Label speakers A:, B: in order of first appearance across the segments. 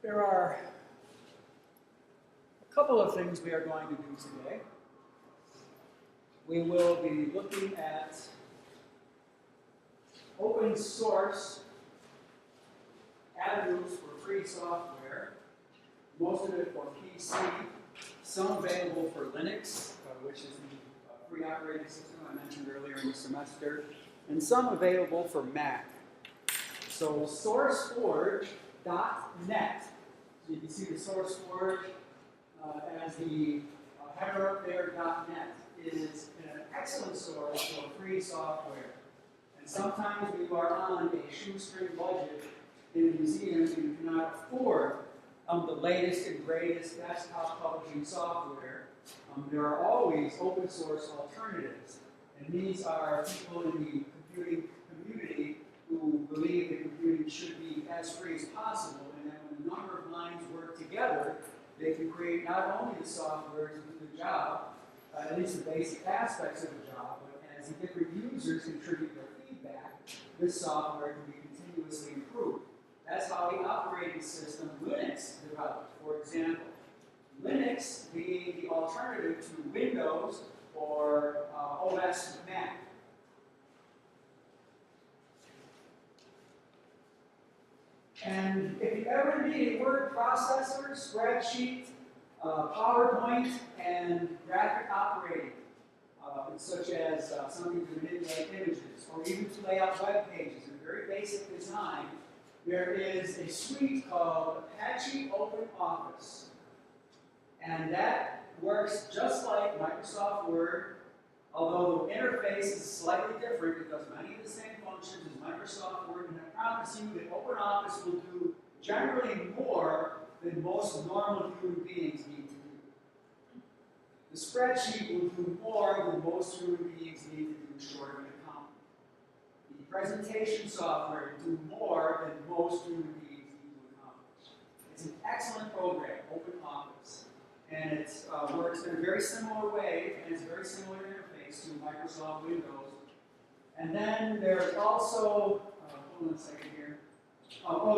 A: There are a couple of things we are going to do today. We will be looking at open source avenues for free software, most of it for PC, some available for Linux, which is the free operating system I mentioned earlier in the semester, and some available for Mac. So SourceForge.net, so you can see the SourceForge as the header up there, .net, is an excellent source for free software. And sometimes when you are on a shoestring budget in a museum and you cannot afford the latest and greatest desktop publishing software, there are always open source alternatives. And these are people in the computing community who believe that computing should be as free as possible, and that when a number of minds work together, they can create not only the software to do the job, at least the basic aspects of the job, but as the different users contribute their feedback, this software can be continuously improved. That's how the operating system Linux developed. For example, Linux being the alternative to Windows or OS Mac. And if you ever need a word processor, spreadsheet, PowerPoint, and graphic operating, such as something to manipulate images, or even to lay out web pages in very basic design, there is a suite called Apache OpenOffice. And that works just like Microsoft Word, although the interface is slightly different. It does many of the same functions as Microsoft Word, and I promise you that OpenOffice will do generally more than most normal human beings need to do. The spreadsheet will do more than most human beings need to do short of an account. The presentation software will do more than most human beings need to accomplish. It's an excellent program, OpenOffice, and it works in a very similar way and has a very similar interface to Microsoft Windows. And then there's also, hold on a second here.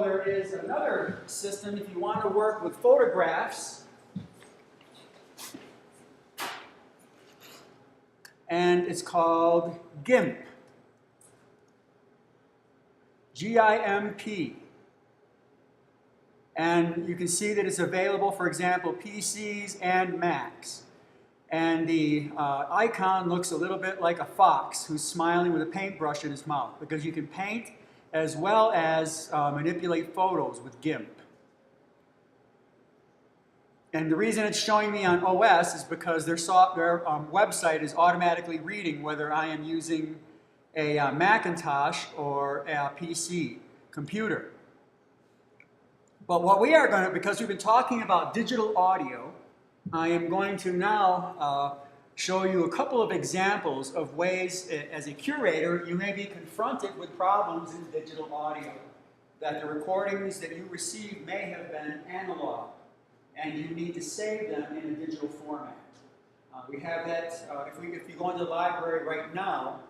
A: There is another system if you want to work with photographs. And it's called GIMP. G-I-M-P. And you can see that it's available, for example, PCs and Macs. And the icon looks a little bit like a fox who's smiling with a paintbrush in his mouth, because you can paint as well as manipulate photos with GIMP. And the reason it's showing me on OS is because their website is automatically reading whether I am using a Macintosh or a PC computer. But what we are going to, because we've been talking about digital audio, I am going to now show you a couple of examples of ways, as a curator, you may be confronted with problems in digital audio, that the recordings that you receive may have been analog, and you need to save them in a digital format. We have that, if you go into the library right now,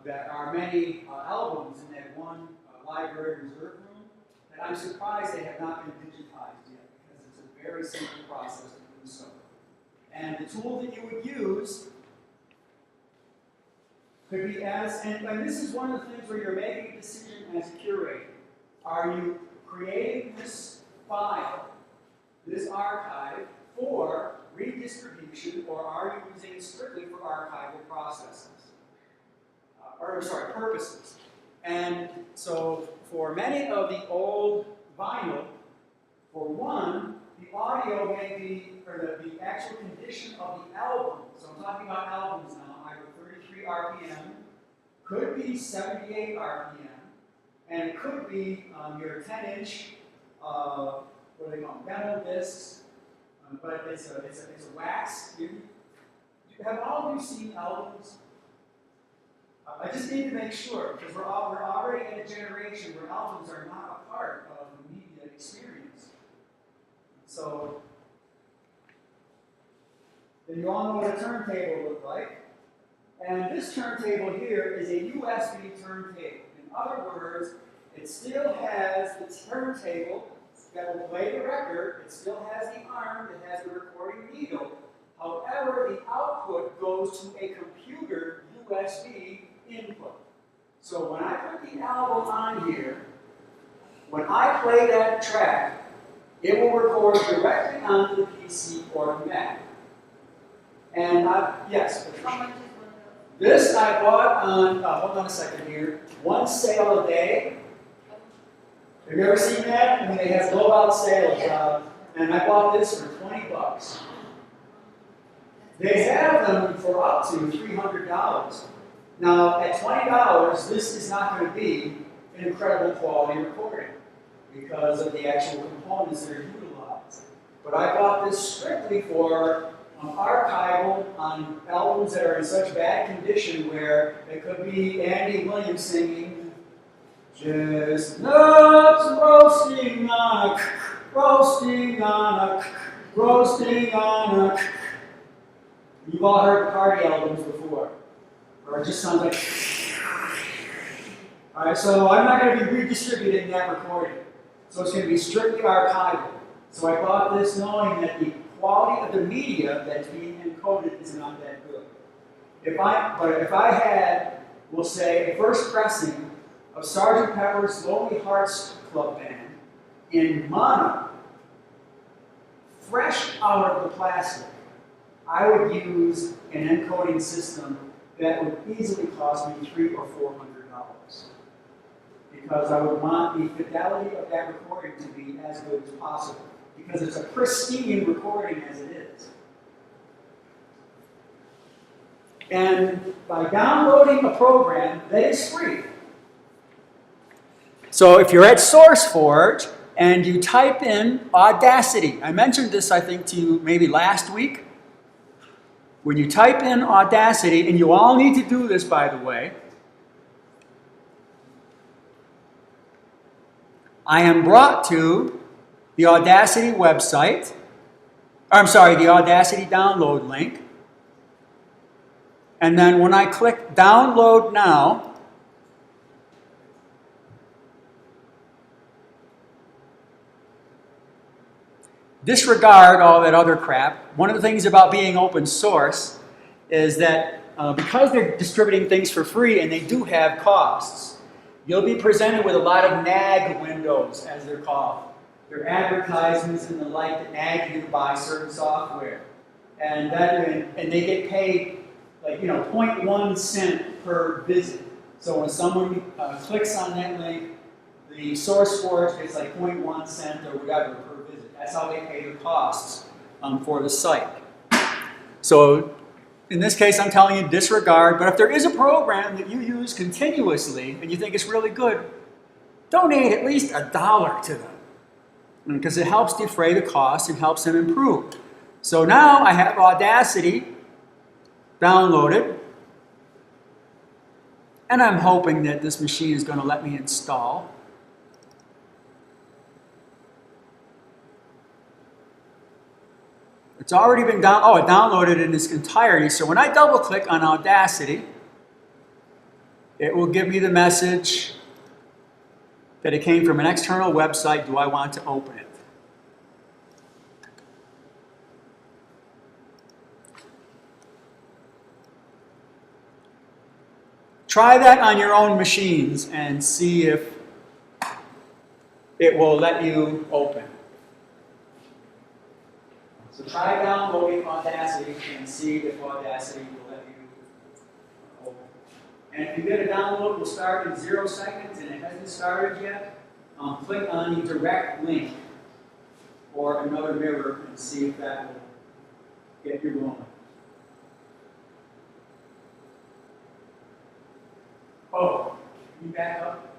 A: there are many albums in that one library reserve room that I'm surprised they have not been digitized yet, because it's a very simple process to do so. And the tool that you would use could be and this is one of the things where you're making a decision as a curator. Are you creating this file, this archive, for redistribution, or are you using it strictly for archival processes? Purposes. And so for many of the old vinyl, for one, the audio may be, or the actual condition of the album, so I'm talking about albums now, either 33 RPM, could be 78 RPM, and it could be your 10-inch, what do they call them, demo discs, but it's a wax. Have all of you seen albums? I just need to make sure, because we're already in a generation where albums are not a part of the media experience. So, then you all know what a turntable looks like. And this turntable here is a USB turntable. In other words, it still has the turntable that will play the record. It still has the arm that has the recording needle. However, the output goes to a computer USB input. So when I put the album on here, when I play that track, it will record directly onto the PC or the Mac. And yes,
B: How much is one of
A: this I bought on, hold on a second here, one sale a day. Have you ever seen that? I mean, they have blowout sales, and I bought this for $20. They have them for up to $300. Now, at $20, this is not going to be an incredible quality recording because of the actual components that are utilized. But I bought this strictly for archival on albums that are in such bad condition where it could be Andy Williams singing, "Chestnuts roasting on a, roasting on a, roasting on a." You've all heard party albums before, or it just sounds like. All right, so I'm not going to be redistributing that recording, so it's going to be strictly archival. So I bought this knowing that the quality of the media that's being encoded is not that good. If I had, we'll say, a first pressing of Sgt. Pepper's Lonely Hearts Club Band in mono, fresh out of the plastic, I would use an encoding system that would easily cost me $300 or $400 because I would want the fidelity of that recording to be as good as possible because it's a pristine recording as it is. And by downloading a program that is free, so if you're at SourceForge and you type in Audacity, I mentioned this I think to you maybe last week. When you type in Audacity, and you all need to do this by the way, I am brought to the Audacity website, the Audacity download link. And then when I click Download Now, disregard all that other crap. One of the things about being open source is that because they're distributing things for free and they do have costs, you'll be presented with a lot of nag windows, as they're called. They're advertisements and the like that nag you to buy certain software. And they get paid like 0.1 cent per visit. So when someone clicks on that link, the SourceForge gets like 0.1 cent or whatever per visit. That's how they pay the costs for the site. So in this case, I'm telling you disregard, but if there is a program that you use continuously and you think it's really good, donate at least $1 to them because it helps defray the cost and helps them improve. So now I have Audacity downloaded, and I'm hoping that this machine is going to let me install. It's already been it downloaded in its entirety. So when I double click on Audacity, it will give me the message that it came from an external website. Do I want to open it? Try that on your own machines and see if it will let you open. So try downloading Audacity and see if Audacity will let you open. And if you get a download, will start in 0 seconds and it hasn't started yet, click on the direct link or another mirror and see if that will get you going. Oh, can you back up?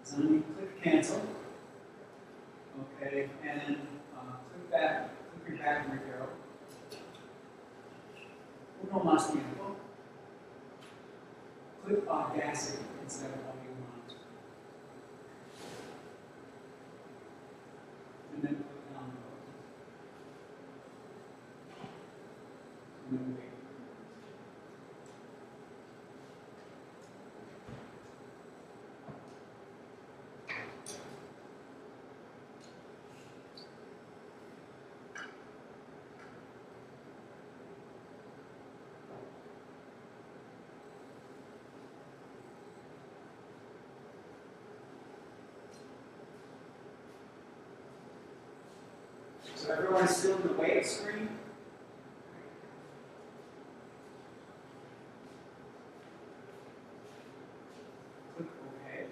A: So let me click cancel. Okay, and then click back. Click your back arrow. Uno más tiempo. Click Audacity instead of what you want. And then click download. And then wait. So everyone is still in the wait screen? Click OK.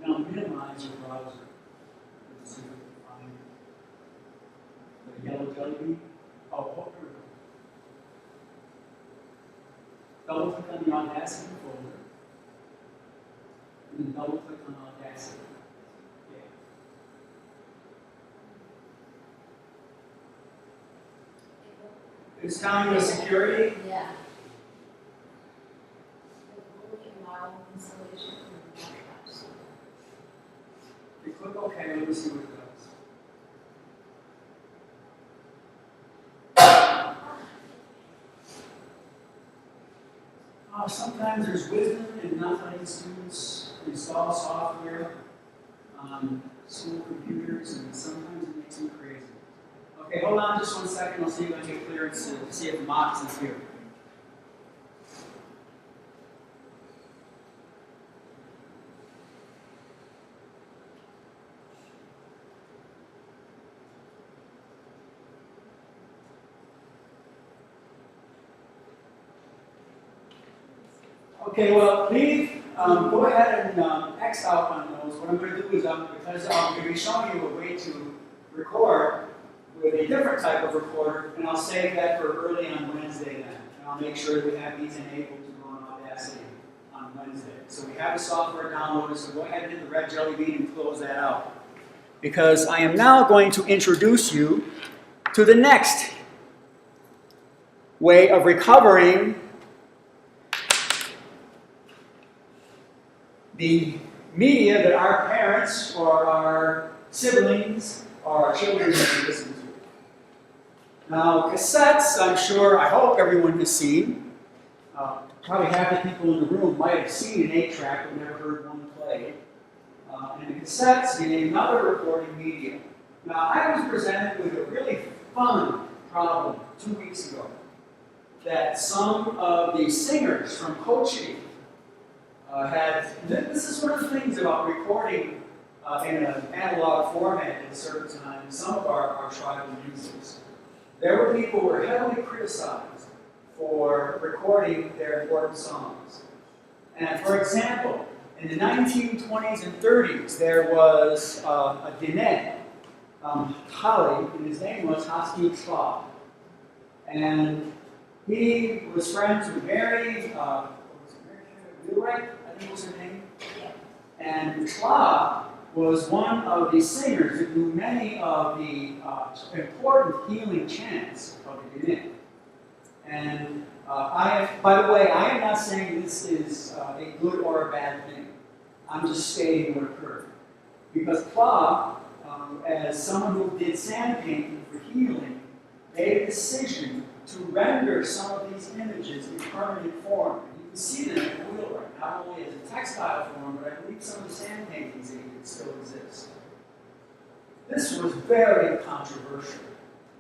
A: Now minimize your browser. Let's see if we can find the yellow jelly bean. Oh, here we go. Double click on the Audacity folder. And then double click on Audacity. Yeah. It's telling you security?
B: Yeah.
A: You click OK, let me see what it does. Oh, sometimes there's wisdom in not letting students install software on school computers, and sometimes it makes them crazy. Okay, hold on just 1 second. I'll see if I can get clearance to see if Mox is here. Okay, well, leave, go ahead and X out on those. What I'm going to do is, because I'm going to be showing you a way to record with a different type of recorder, and I'll save that for early on Wednesday then. And I'll make sure that we have these enabled to go on Audacity on Wednesday. So we have the software downloaded, so go ahead and hit the red jelly bean and close that out. Because I am now going to introduce you to the next way of recovering the media that our parents or our siblings or our children have listened to. Now, cassettes, I'm sure, I hope everyone has seen. Probably half the people in the room might have seen an 8-track but never heard one play. And the cassettes being another recording medium. Now, I was presented with a really fun problem 2 weeks ago that some of the singers from Kochi this is one of the things about recording in an analog format at a certain time in some of our tribal musics. There were people who were heavily criticized for recording their important songs. And for example, in the 1920s and 30s, there was a Diné, Kali, and his name was Hasti Slav. And he was friends with Mary, Wheelwright, I think was her name. And Slav was one of the singers that knew many of the important healing chants of the Diné. And by the way, I am not saying this is a good or a bad thing. I'm just stating what occurred. Because Slav, as someone who did sand painting for healing, made a decision to render some of these images in permanent form. You can see them in the Wheelwright, not only as a textile form, but I believe some of the sand paintings still exist. This was very controversial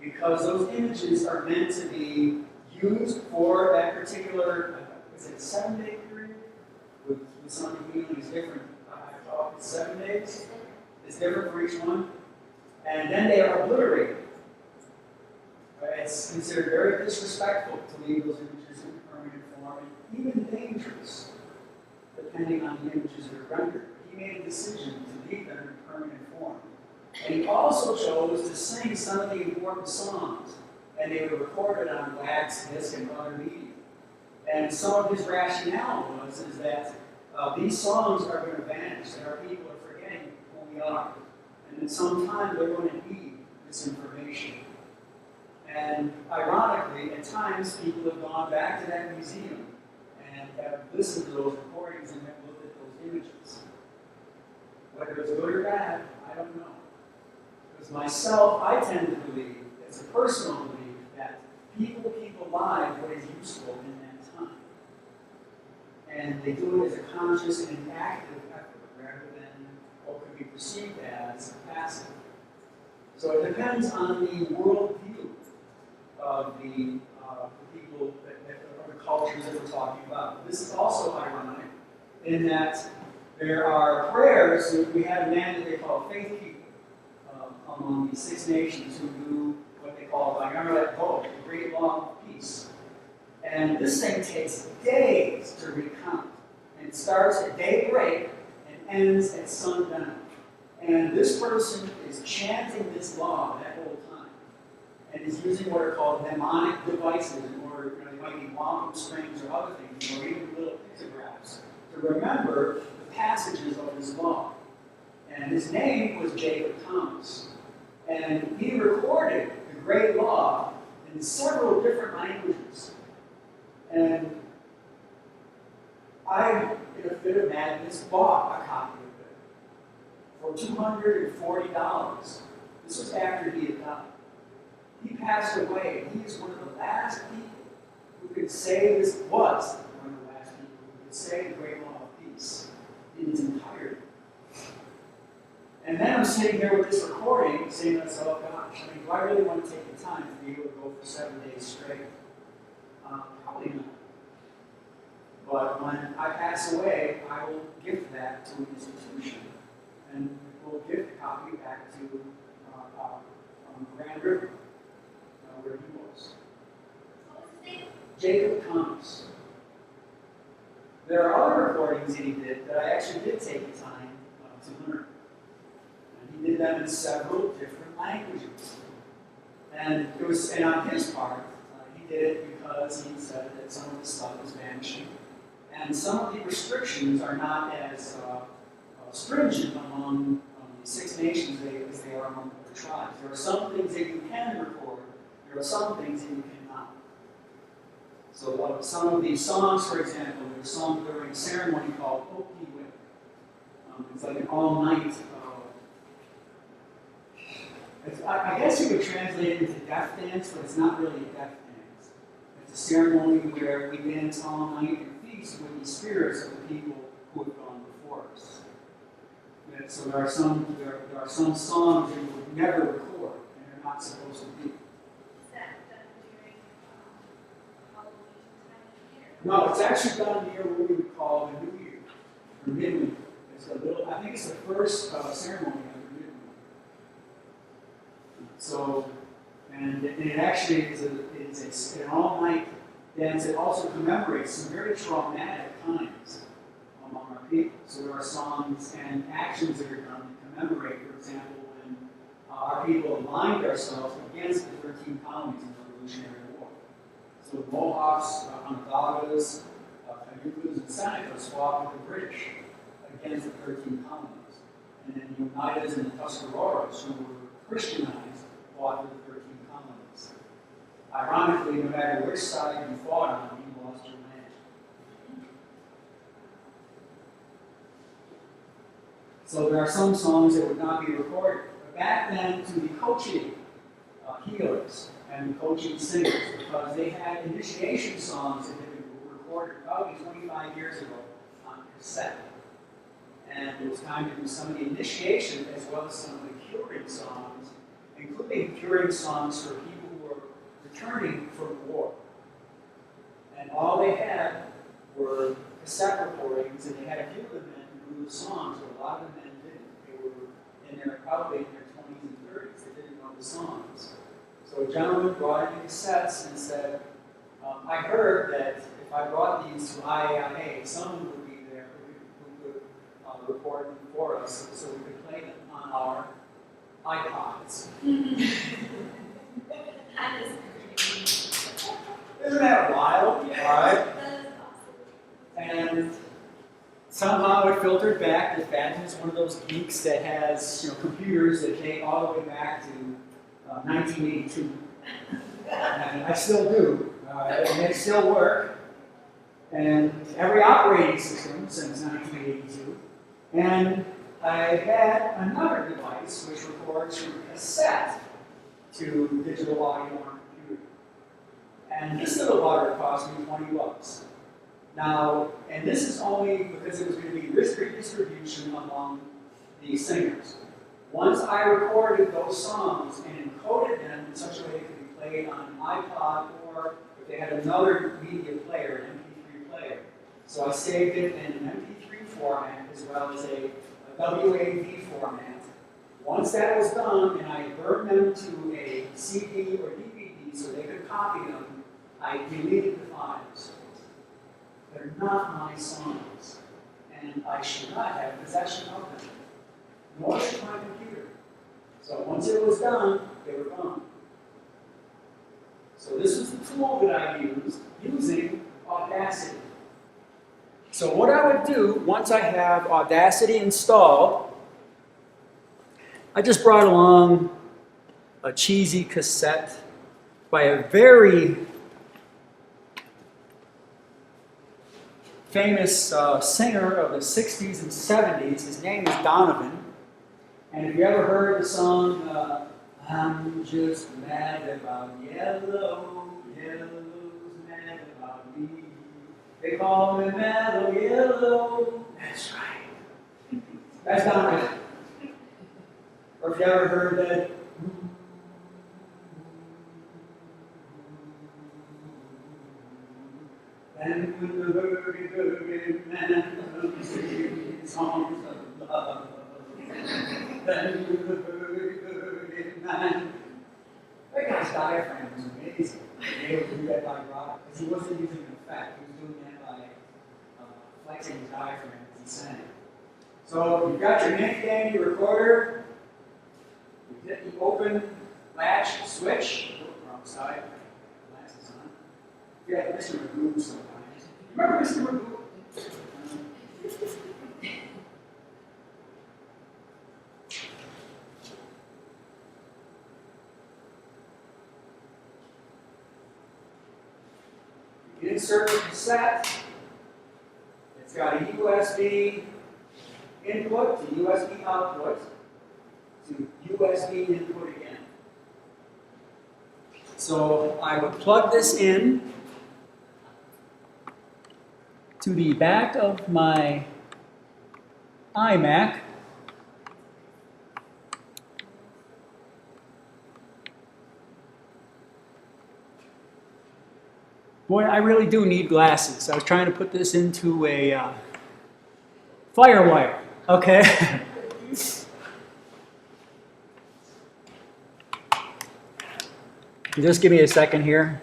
A: because those images are meant to be used for that particular, is it 7-day period? With some of the healing is different. I thought it's 7 days. It's different for each one. And then they are obliterated. It's considered very disrespectful to leave those images in permanent form, and even dangerous, depending on the images that are rendered. He made a decision to leave them in permanent form. And he also chose to sing some of the important songs, and they were recorded on wax, disc, and other media. And some of his rationale was that these songs are going to vanish, and our people are forgetting who we are. And in some time, they're going to need this information. And ironically, at times, people have gone back to that museum and have listened to those recordings and have looked at those images. Whether it's good or bad, I don't know. Because myself, I tend to believe, it's a personal belief, that people keep alive what is useful in that time. And they do it as a conscious and an active effort, rather than what could be perceived as passive. So it depends on the worldview of the people, or the cultures that we're talking about. This is also ironic in that there are prayers. We have a man that they call faith keeper among the 6 nations who do what they call the great law of peace. And this thing takes days to recount. And it starts at daybreak and ends at sundown. And this person is chanting this law that whole time. And is using what are called mnemonic devices in order, they might be wampum strings or other things, or even little pictographs, to remember the passages of this law. And his name was Jacob Thomas. And he recorded the great law in several different languages. And I, in a fit of madness, bought a copy of it for $240. This was after he had died. He passed away, and he is one of the last people who could say this, was one of the last people who could say the great law of peace in its entirety. And then I'm sitting here with this recording saying to myself, gosh, do I really want to take the time to be able to go for 7 days straight? Probably not. But when I pass away, I will give that to an institution. And we'll give the copy back to Grand River, where he was.
B: What was his name?
A: Jacob Thomas. There are other recordings that he did that I actually did take the time to learn. And he did them in several different languages. And on his part, he did it because he said that some of the stuff was vanishing. And some of the restrictions are not as stringent among the 6 nations as they are among other tribes. There are some things that you can record. There are some things that you cannot. So some of these songs, for example, there's a song during a ceremony called Okiwe. It's like an all-night. I guess you would translate it into death dance, but it's not really a death dance. It's a ceremony where we dance all night and feast with the spirits of the people who have gone before us. And so there are some songs that you would never record, and they're not supposed to be.
B: Is that done during Halloween time of year?
A: No, it's actually done near what we would call the New Year, or midweek. I think it's the first ceremony of the midweek. So, and it actually is an all-night dance. It also commemorates some very traumatic times among our people. So there are songs and actions that are done to commemorate, for example, when our people aligned ourselves against the 13 colonies in the Revolutionary War. So the Mohawks, Onondagas, Cayugas, and Senecas fought with the British against the 13 colonies. And then the Oneidas and the Tuscaroras, who were Christianized, fought with the 13 colonies. Ironically, no matter which side you fought on, you lost your land. So there are some songs that would not be recorded. But back then, to the coaching healers and the coaching singers, because they had initiation songs that had been recorded probably 25 years ago on cassette. And it was time to do some of the initiation as well as some of the curing songs, including curing songs for people who were returning from war. And all they had were cassette recordings, and they had a few of the men who knew the songs, but a lot of the men didn't. They were probably in their 20s and 30s. They didn't know the songs. So a gentleman brought in the cassettes and said, I heard that if I brought these to IAIA, someone would be there who could record them for us so we could play them on our iPods.
B: That is crazy.
A: Isn't that wild?
B: Yeah.
A: All right.
B: That is awesome.
A: And somehow it filtered back that Fadden is one of those geeks that has computers that date all the way back to 1982. And I still do. And they still work. And every operating system since 1982. And I had another device which records from cassette to digital audio on a computer. And this little water cost me $20. Now, and this is only because it was going to be redistribution among the singers. Once I recorded those songs and encoded them in such a way they could be played on an iPod, or if they had another media player, an MP3 player. So I saved it in an MP3 format as well as a WAV format. Once that was done and I burned them to a CD or DVD so they could copy them, I deleted the files. They're not my songs, and I should not have possession of them, nor should my computer. So once it was done, they were gone. So this was the tool that I used using Audacity. So what I would do once I have Audacity installed, I just brought along a cheesy cassette by a very famous singer of the 60s and 70s. His name is Donovan. And if you ever heard the song, I'm just mad about yellow, yellow's mad about me. They call me Mellow Yellow. That's right. That's Donovan. Or if you ever heard that, and when the hurdy man comes singing songs of love, then when the hurdy man. That guy's diaphragm was amazing. He was able to do that by rock, because he wasn't using an effect. He was doing that by flexing his diaphragm as he sang. So you've got your handy dandy recorder. You hit the open latch switch. Oh, wrong side. Glasses on. Yeah, Mr. Magoo sometimes. Remember Mr. Magoo? You insert the cassette. It's got a USB input to USB output to USB input again. So I would plug this in to the back of my iMac. Boy, I really do need glasses. I was trying to put this into a firewire, okay? Just give me a second here.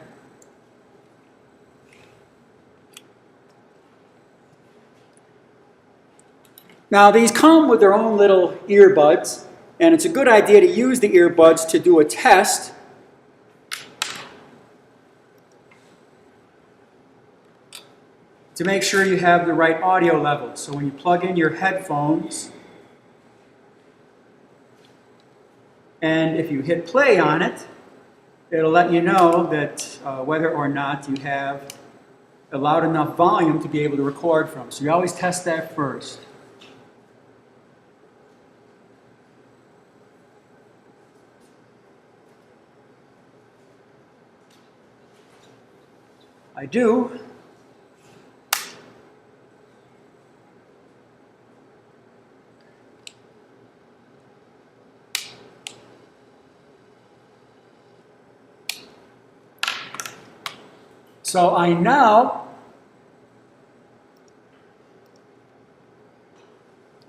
A: Now, these come with their own little earbuds, and it's a good idea to use the earbuds to do a test. To make sure you have the right audio level. So when you plug in your headphones, and if you hit play on it, it'll let you know that whether or not you have a loud enough volume to be able to record from. So you always test that first. I do. So I now,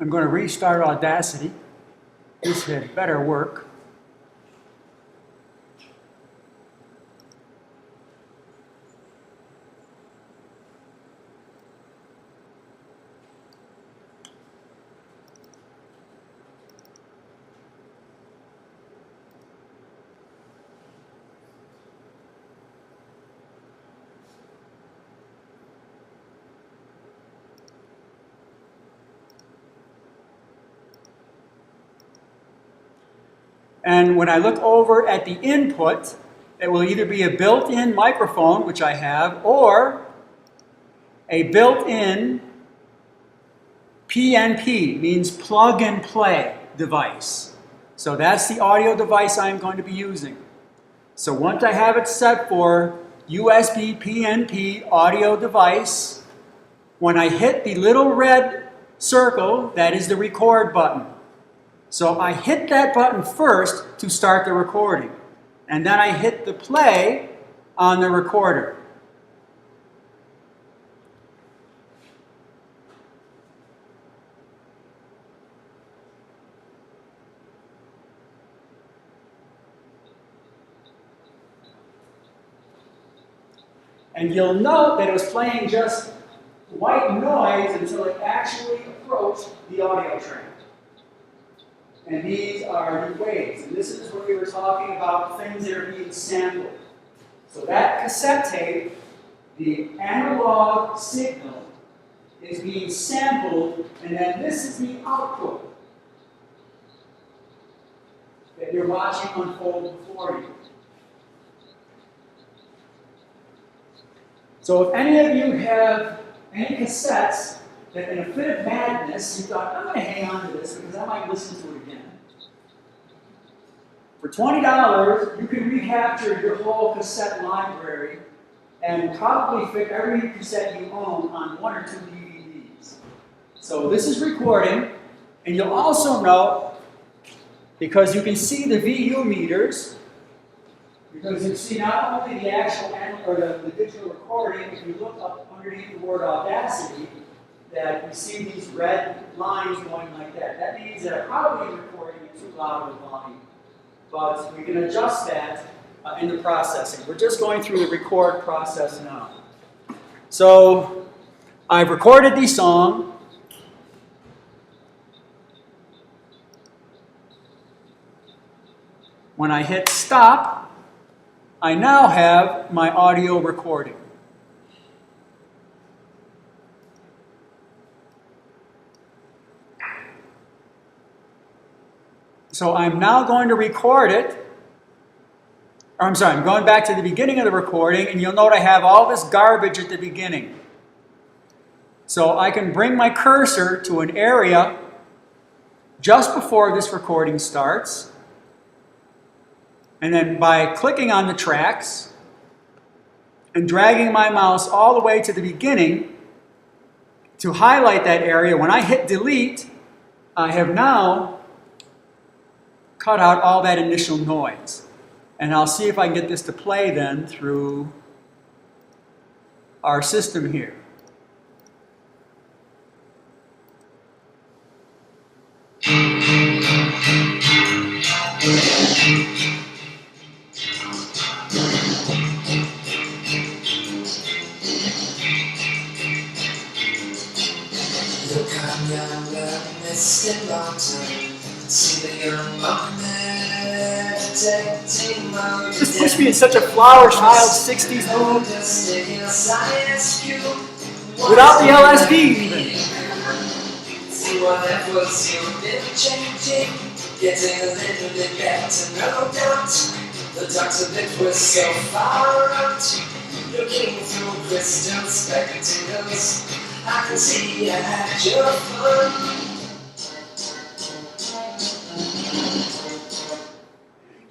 A: I'm going to restart Audacity. This had better work. And when I look over at the input, it will either be a built-in microphone, which I have, or a built-in PNP, means plug and play device. So that's the audio device I'm going to be using. So once I have it set for USB PNP audio device, when I hit the little red circle, that is the record button. So I hit that button first to start the recording, and then I hit the play on the recorder. And you'll note that it was playing just white noise until it actually approached the audio track. And these are the waves. And this is where we were talking about things that are being sampled. So that cassette tape, the analog signal, is being sampled, and then this is the output that you're watching unfold before you. So if any of you have any cassettes that in a fit of madness you thought, I'm going to hang on to this because I might listen to it again. For $20, you can recapture your whole cassette library and probably fit every cassette you own on 1 or 2 DVDs. So this is recording, and you'll also note, because you can see the VU meters, because you see not only the actual or the digital recording, if you look up underneath the word Audacity, that you see these red lines going like that. That means that I'm probably recording at too loud of a volume. But we can adjust that in the processing. We're just going through the record process now. So I've recorded the song. When I hit stop, I now have my audio recording. So I'm now going to record it. I'm going back to the beginning of the recording, and you'll note I have all this garbage at the beginning. So I can bring my cursor to an area just before this recording starts, and then by clicking on the tracks and dragging my mouse all the way to the beginning to highlight that area, when I hit delete, I have now cut out all that initial noise. And I'll see if I can get this to play then through our system here.
C: Look, I'm younger, Mr. Long-Term. See the young man protecting my
A: This puts me in such a flower child 60s mood. Without the LSD even.
C: See what was you've been changing, getting a little bit better, no doubt. The doctor bit was so far out, looking through crystal spectacles. I can see you had your fun.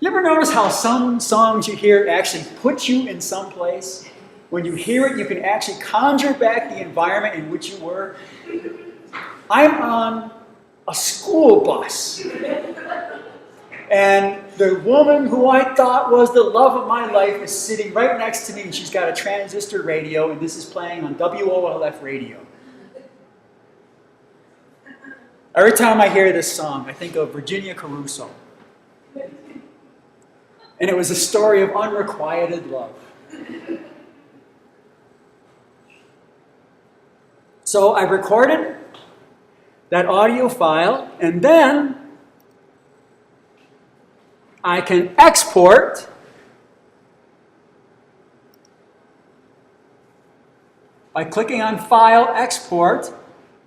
A: You ever notice how some songs you hear actually put you in some place? When you hear it, you can actually conjure back the environment in which you were. I'm on a school bus. And the woman who I thought was the love of my life is sitting right next to me, and she's got a transistor radio, and this is playing on WOLF radio. Every time I hear this song, I think of Virginia Caruso. And it was a story of unrequited love. So I recorded that audio file, and then I can export by clicking on File, Export.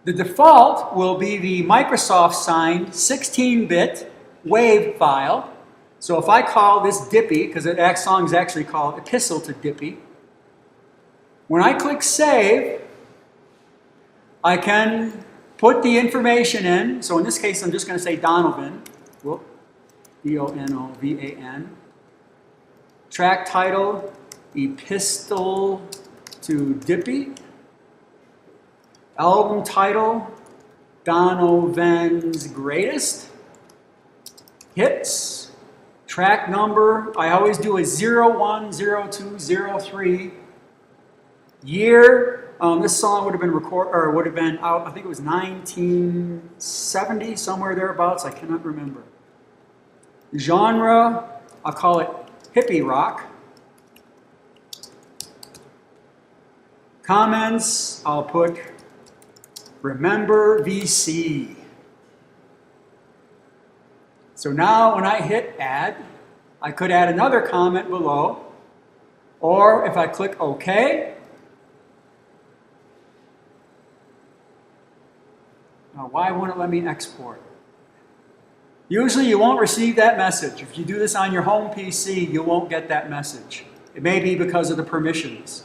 A: The default will be the Microsoft signed 16-bit WAV file. So if I call this Dippy, because that song is actually called Epistle to Dippy, when I click Save, I can put the information in. So in this case, I'm just going to say Donovan. Whoop. D-O-N-O-V-A-N. Track title, Epistle to Dippy. Album title, Donovan's Greatest Hits. Track number, I always do a 010203. Year, this song would have been out, I think it was 1970, somewhere thereabouts, I cannot remember. Genre, I'll call it hippie rock. Comments, I'll put remember VC. So now when I hit add, I could add another comment below, or if I click OK, now why won't it let me export? Usually you won't receive that message. If you do this on your home PC, you won't get that message. It may be because of the permissions.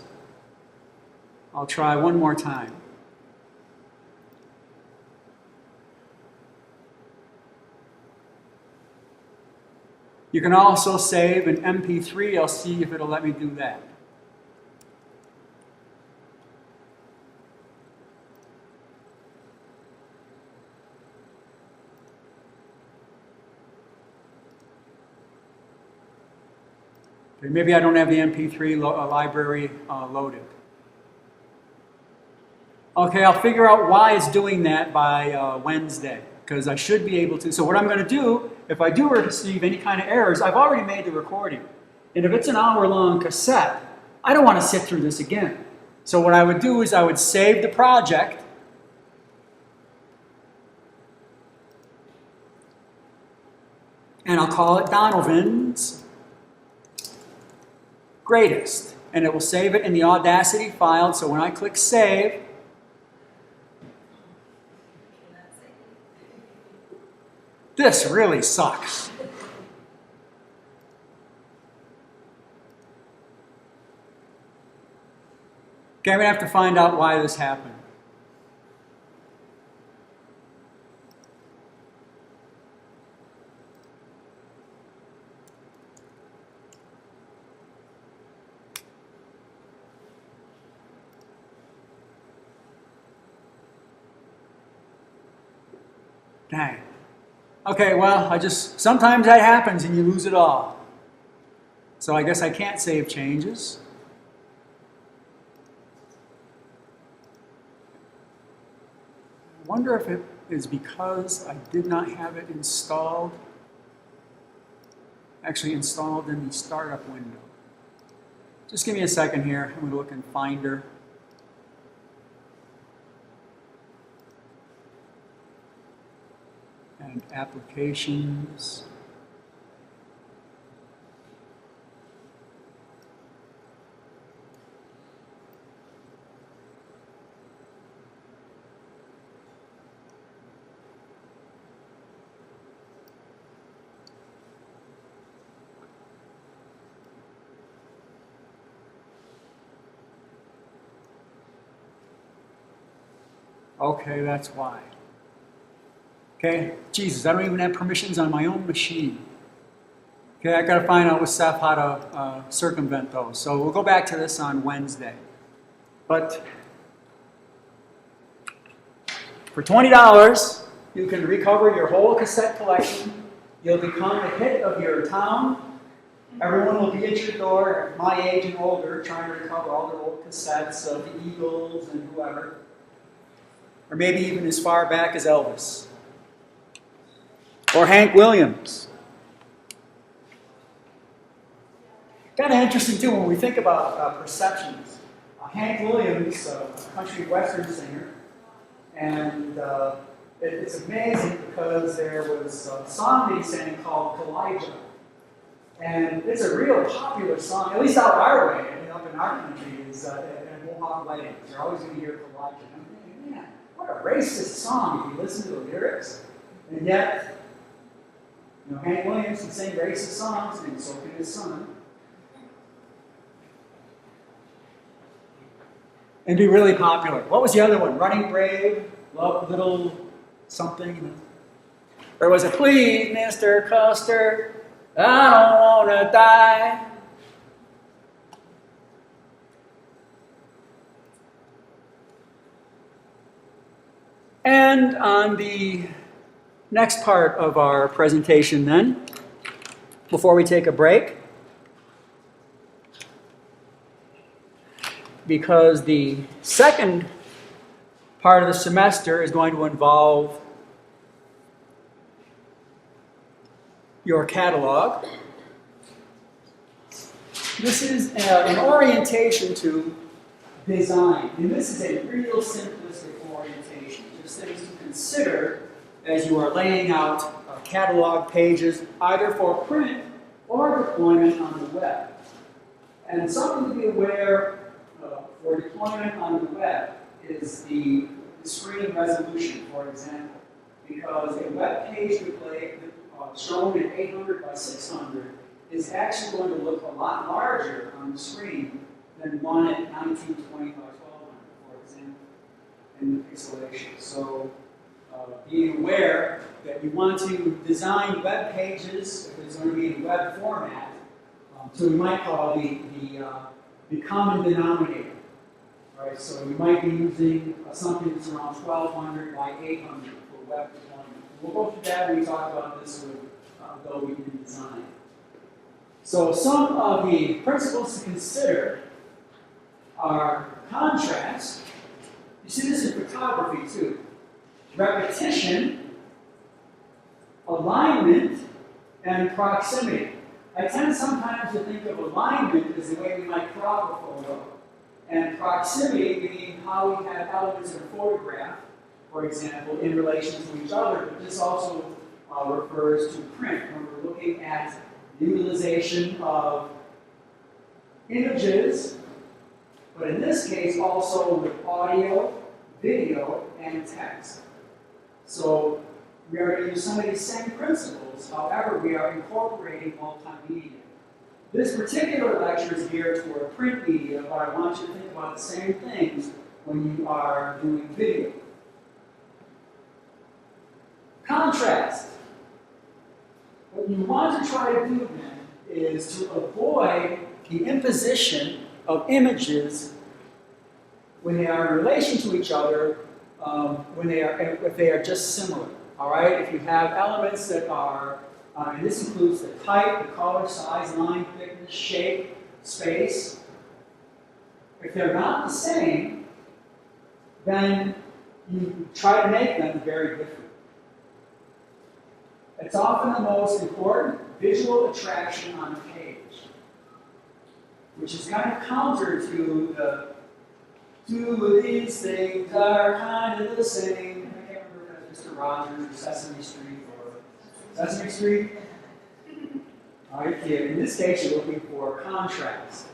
A: I'll try one more time. You can also save an MP3. I'll see if it'll let me do that. Okay, maybe I don't have the MP3 library loaded. Okay, I'll figure out why it's doing that by Wednesday, because I should be able to. So what I'm going to do, if I do receive any kind of errors, I've already made the recording. And if it's an hour-long cassette, I don't want to sit through this again. So what I would do is I would save the project, and I'll call it Donovan's Greatest. And it will save it in the Audacity file, so when I click Save, this really sucks. Okay, I'm going to have to find out why this happened. Dang. Okay, well, sometimes that happens and you lose it all. So I guess I can't save changes. I wonder if it is because I did not have it installed, actually installed in the startup window. Just give me a second here. I'm going to look in Finder. And applications. Okay, that's why. Okay, Jesus, I don't even have permissions on my own machine. Okay, I got to find out with Seth how to circumvent those. So we'll go back to this on Wednesday. But for $20, you can recover your whole cassette collection. You'll become the hit of your town. Everyone will be at your door, my age and older, trying to recover all their old cassettes of the Eagles and whoever. Or maybe even as far back as Elvis. Or Hank Williams. Kind of interesting too when we think about perceptions. Hank Williams, a country western singer, and it's amazing because there was a song that he sang called Kalijah. And it's a real popular song, at least out our way, and up in our country, is at Mohawk weddings. You're always going to hear Kalijah. And I'm thinking, man, what a racist song if you listen to the lyrics. And yet, Hank Williams can sing racist songs, and so can his son. And be really popular. What was the other one? Running Brave, Love Little Something. Or was it, please, Mr. Custer, I don't want to die. And on the next part of our presentation then, before we take a break, because the second part of the semester is going to involve your catalog. This is an orientation to design. And this is a real simplistic orientation, just things to consider as you are laying out catalog pages, either for print or deployment on the web. And something to be aware for deployment on the web is the screen resolution, for example, because a web page shown at 800 by 600 is actually going to look a lot larger on the screen than one at 1920 by 1200, for example, in the pixelation. So being aware that you want to design web pages, if it's going to be in web format, so we might call the common denominator. Right? So you might be using something that's around 1200 by 800 for web deployment. We'll go through that when we talk about this with Adobe InDesign. So some of the principles to consider are contrast. You see this in photography too. Repetition, alignment, and proximity. I tend sometimes to think of alignment as the way we might crop a photo, and proximity being how we have elements in a photograph, for example, in relation to each other. But this also refers to print when we're looking at the utilization of images, but in this case also with audio, video, and text. So we are going to use some of these same principles, however, we are incorporating multimedia. This particular lecture is geared toward print media, but I want you to think about the same things when you are doing video. Contrast. What you want to try to do then is to avoid the imposition of images when they are in relation to each other, if they are just similar. All right, if you have elements that are, and this includes the type, the color, size, line, thickness, shape, space. If they're not the same, then you try to make them very different. It's often the most important visual attraction on a page, which is kind of counter to the two of these things are kind of the same. I can't remember if that's Mr. Rogers or Sesame Street or Sesame Street. All right, in this case, you're looking for contrast.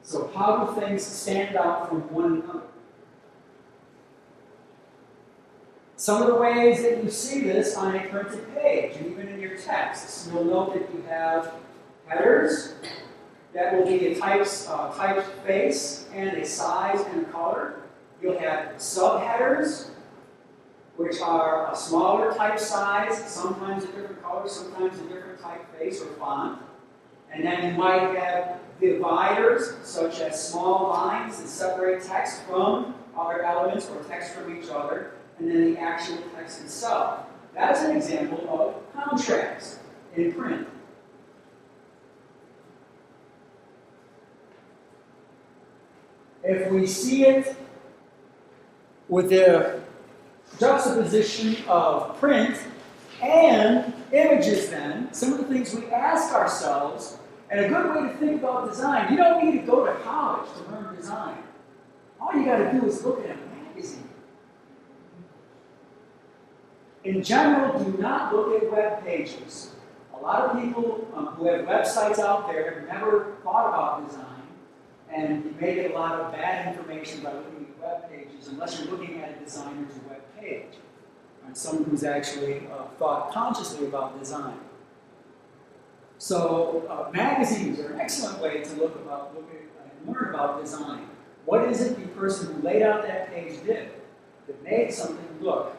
A: So how do things stand out from one another? Some of the ways that you see this on a printed page, and even in your texts, you'll note that you have headers that will be a typeface and a size and a color. You'll have subheaders, which are a smaller type size, sometimes a different color, sometimes a different typeface or font. And then you might have dividers, such as small lines that separate text from other elements or text from each other, and then the actual text itself. That's an example of contrast in print. If we see it with the juxtaposition of print and images then, some of the things we ask ourselves, and a good way to think about design, you don't need to go to college to learn design. All you got to do is look at a magazine. In general, do not look at web pages. A lot of people who have websites out there have never thought about design, and you may get a lot of bad information by looking at web pages unless you're looking at a designer's web page. And someone who's actually thought consciously about design. So magazines are an excellent way to look at and learn about design. What is it the person who laid out that page did that made something look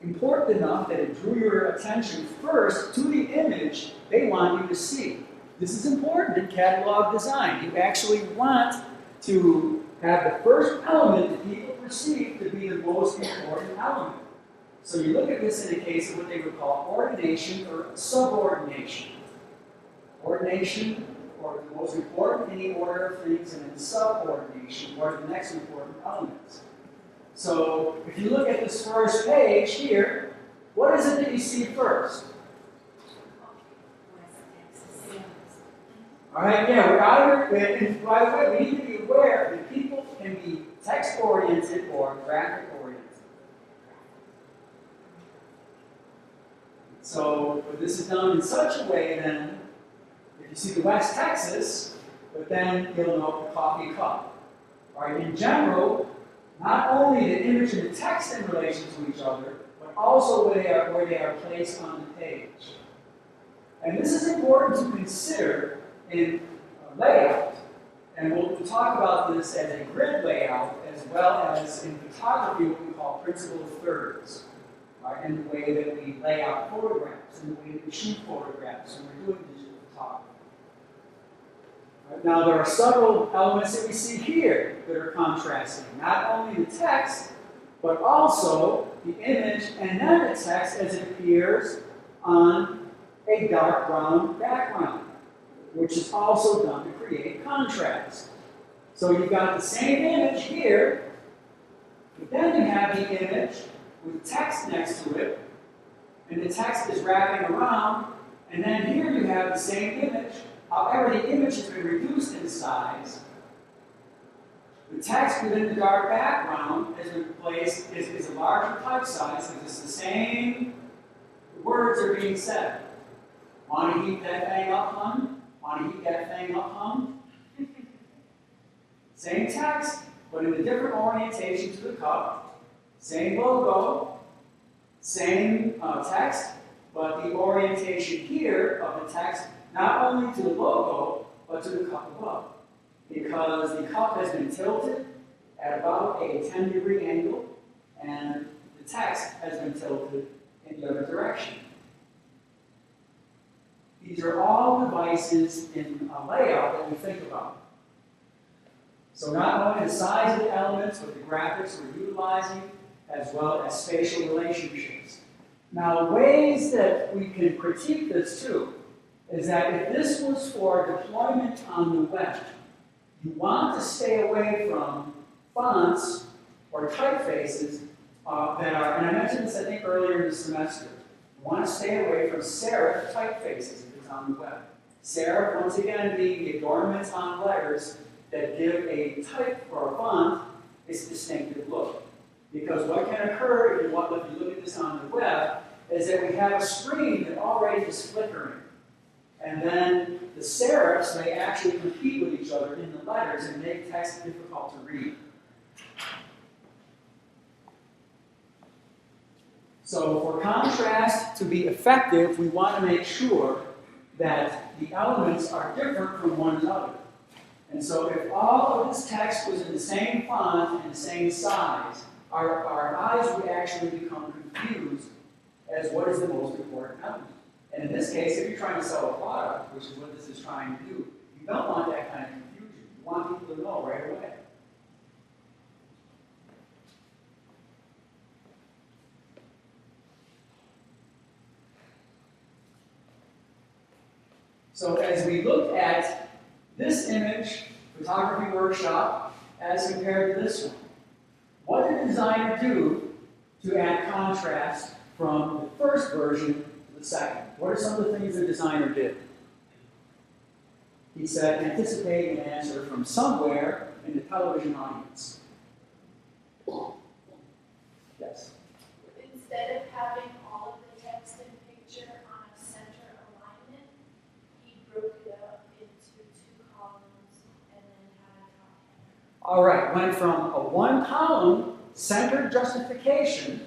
A: important enough that it drew your attention first to the image they want you to see? This is important in catalog design. You actually want to have the first element that people perceive to be the most important element. So you look at this in the case of what they would call ordination or subordination. Ordination, or the most important in the order of things, and then subordination, or the next important elements. So if you look at this first page here, what is it that you see first? All right, yeah, we're either, and by the way, we need to be aware that people can be text-oriented or graphic-oriented. So this is done in such a way then, if you see the West Texas, but then you'll know the coffee cup. All right, in general, not only the image and the text in relation to each other, but also where they are placed on the page. And this is important to consider in layout. And we'll talk about this as a grid layout as well as in photography what we call principal thirds. Right, and the way that we lay out photographs and the way that we shoot photographs when we're doing digital photography. Right, now there are several elements that we see here that are contrasting. Not only the text, but also the image and then the text as it appears on a dark brown background, which is also done to create contrast. So you've got the same image here, but then you have the image with text next to it, and the text is wrapping around, and then here you have the same image. However, the image has been reduced in size. The text within the dark background has been placed, is a larger type size, because it's the same words are being said. Want to heat that thing up, hun? Want to heat that thing up, hun? Same text, but in a different orientation to the cup. Same logo, same text, but the orientation here of the text, not only to the logo, but to the cup above. Because the cup has been tilted at about a 10-degree angle, and the text has been tilted in the other direction. These are all devices in a layout that we think about. So not only the size of the elements, but the graphics we're utilizing, as well as spatial relationships. Now, ways that we can critique this too is that if this was for deployment on the web, you want to stay away from fonts or typefaces that are, and I mentioned this I think earlier in the semester, you want to stay away from serif typefaces if it's on the web. Serif, once again, being the adornments on letters that give a type or a font its distinctive look. Because what can occur if you look at this on the web is that we have a screen that already is flickering. And then the serifs may actually compete with each other in the letters and make text difficult to read. So for contrast to be effective, we want to make sure that the elements are different from one another. And so if all of this text was in the same font and the same size, our eyes would actually become confused as what is the most important element. And in this case, if you're trying to sell a product, which is what this is trying to do, you don't want that kind of confusion. You want people to know right away. So as we look at this image, photography workshop, as compared to this one, what did the designer do to add contrast from the first version to the second? What are some of the things the designer did? He said, anticipate an answer from somewhere in the television audience. Yes?
B: Instead of having all of the text and picture on a center alignment, he broke it up into 2 columns and then had a top header.
A: All right, went from a 1-column centered justification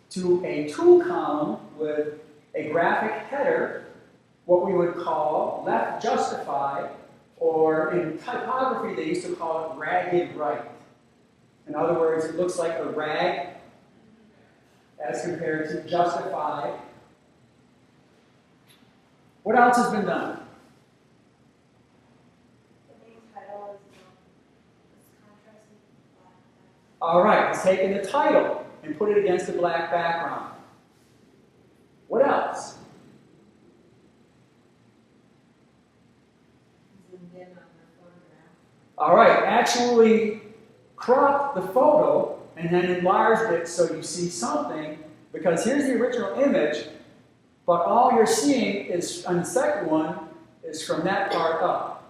A: to a 2-column with a graphic header, what we would call left justified, or in typography they used to call it ragged right. In other words, it looks like a rag as compared to justified. What else has been done?
B: The main title is contrasting black.
A: All right, it's taken the title and put it against the black background. What else?
D: Zoomed in on the photograph.
A: All right, actually cropped the photo and then enlarged it so you see something, because here's the original image, but all you're seeing is, on the second one, is from that part up.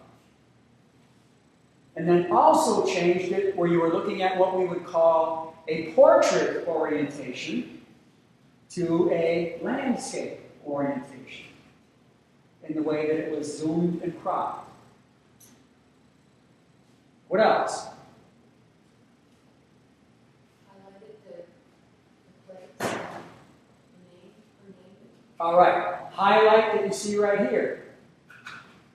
A: And then also changed it where you were looking at what we would call a portrait orientation to a landscape orientation in the way that it was zoomed and cropped. What else?
D: Highlighted the place, name.
A: All right, highlight that you see right here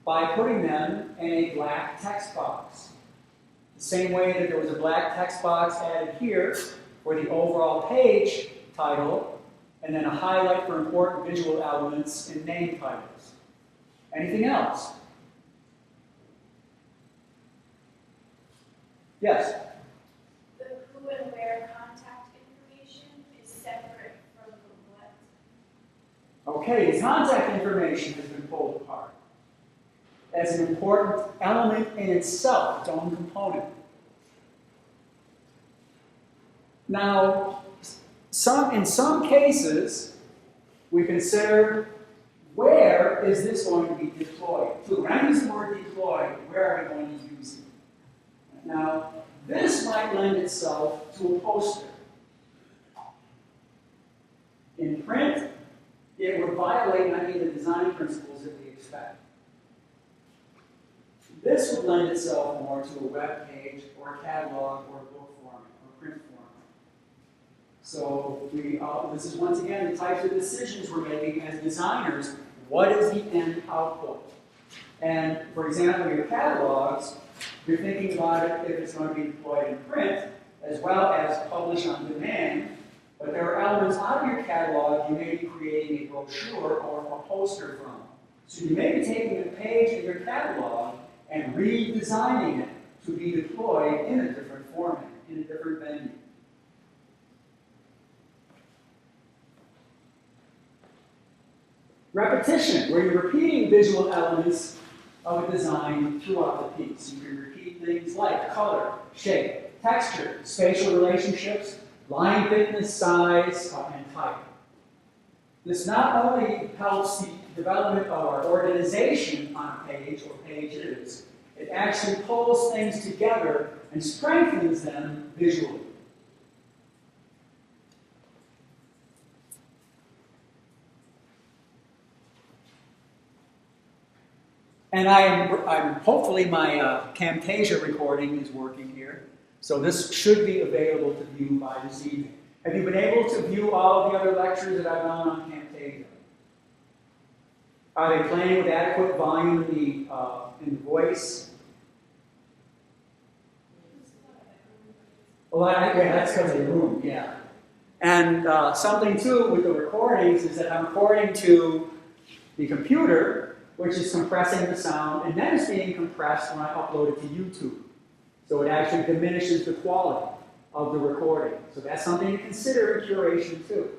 A: by putting them in a black text box. The same way that there was a black text box added here for the overall page title, and then a highlight for important visual elements in name titles. Anything else? Yes?
B: The who and where contact information is separate from the what.
A: Okay, the contact information has been pulled apart as an important element in itself, its own component. Now, in some cases, we consider where is this going to be deployed to? When I use the word deploy, where are we going to use it? Now, this might lend itself to a poster. In print, it would violate many of the design principles that we expect. This would lend itself more to a web page or a catalog or a book format or print format. So this is once again the types of decisions we're making as designers. What is the end output? And for example, your catalogs, you're thinking about it if it's going to be deployed in print as well as published on demand. But there are elements out of your catalog you may be creating a brochure or a poster from. So you may be taking a page in your catalog and redesigning it to be deployed in a different format, in a different venue. Repetition, where you're repeating visual elements of a design throughout the piece. You can repeat things like color, shape, texture, spatial relationships, line thickness, size, and type. This not only helps the development of our organization on a page or pages, it actually pulls things together and strengthens them visually. And I'm hopefully my Camtasia recording is working here. So this should be available to view by this evening. Have you been able to view all of the other lectures that I've done on Camtasia? Are they playing with adequate volume in the voice? Well, yeah, that's because of the room, yeah. And something too with the recordings is that I'm recording to the computer, which is compressing the sound, and then it's being compressed when I upload it to YouTube. So it actually diminishes the quality of the recording. So that's something to consider in curation too.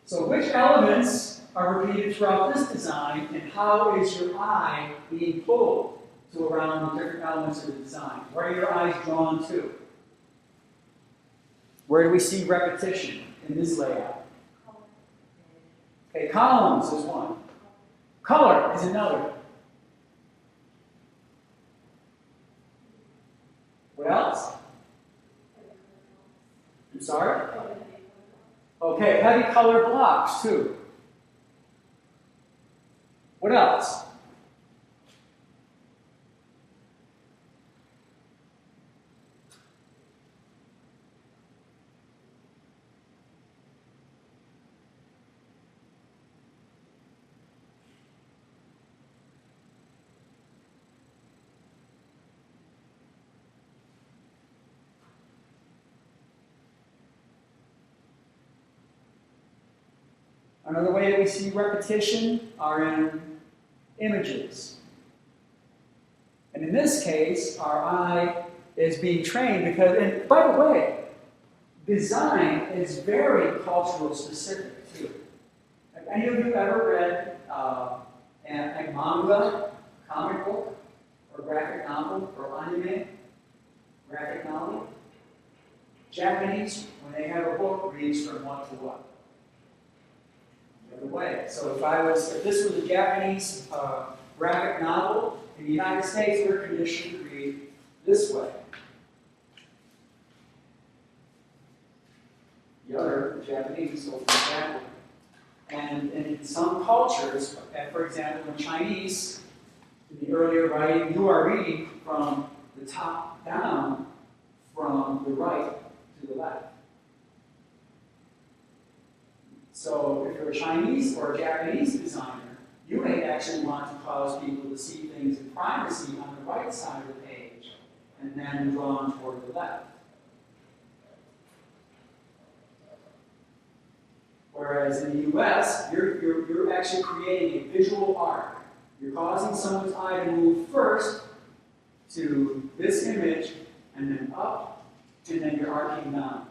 A: So which elements are repeated throughout this design, and how is your eye being pulled to around the different elements of the design? Where are your eyes drawn to? Where do we see repetition in this layout? Okay, columns is one. Color is another. What else? I'm sorry? Okay, heavy color blocks too. What else? Another way that we see repetition are in images. And in this case, our eye is being trained because, and by the way, design is very cultural specific too. Have any of you ever read a manga, comic book, or graphic novel, or anime, graphic novel? Japanese, when they have a book, reads from what to what? of the way. So if this was a Japanese graphic novel, in the United States, we're conditioned to read this way. The other, the Japanese, opens that way. And in some cultures, for example, in Chinese, in the earlier writing, you are reading from the top down, from the right to the left. So if you're a Chinese or a Japanese designer, you may actually want to cause people to see things in primacy on the right side of the page, and then drawn toward the left. Whereas in the US, you're actually creating a visual arc. You're causing someone's eye to move first to this image, and then up, and then you're arcing down.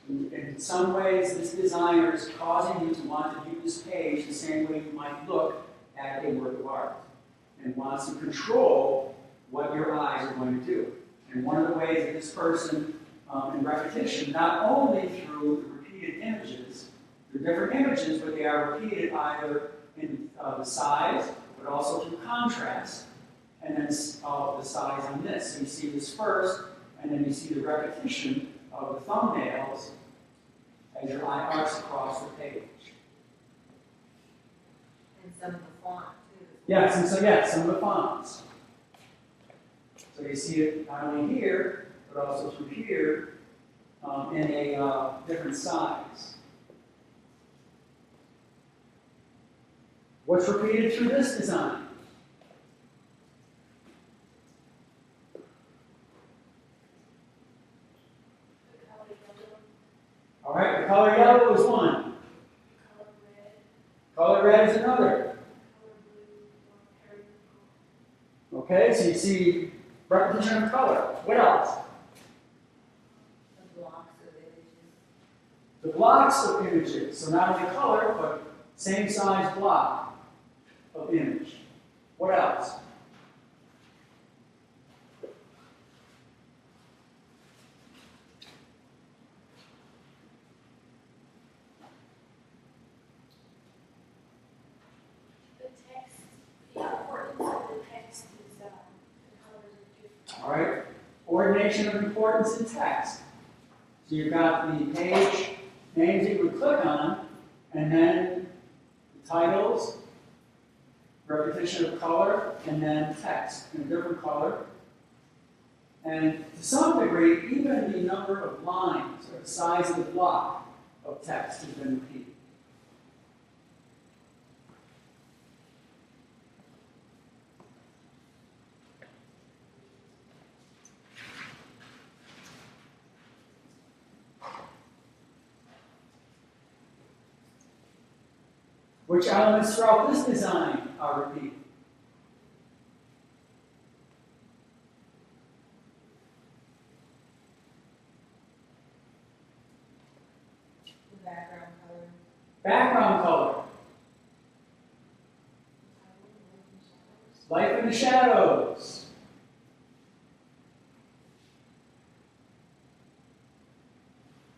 A: In some ways, this designer is causing you to want to view this page the same way you might look at a work of art, and wants to control what your eyes are going to do. And one of the ways that this person, in repetition, not only through the repeated images, they're different images, but they are repeated either in the size, but also through contrast, and then the size on this. So you see this first, and then you see the repetition of the thumbnails as your eye arcs across the page.
D: And some of the font, too.
A: Yes, and so some of the fonts. So you see it not only here, but also through here in a different size. What's repeated through this design? All right, the color yellow is one. Color red is another. Okay, so you see repetition of color. What else?
D: The blocks of images.
A: The blocks of images. So not only color, but same size block of image. What else?
B: The importance of the text is the colors are different.
A: All right, ordination of importance in text. So you've got the page names that you would click on, and then the titles, repetition of color, and then text in a different color. And to some degree, even the number of lines or the size of the block of text has been repeated. Which elements throughout this design are repeated?
D: The background color.
A: Background color, light in the shadows,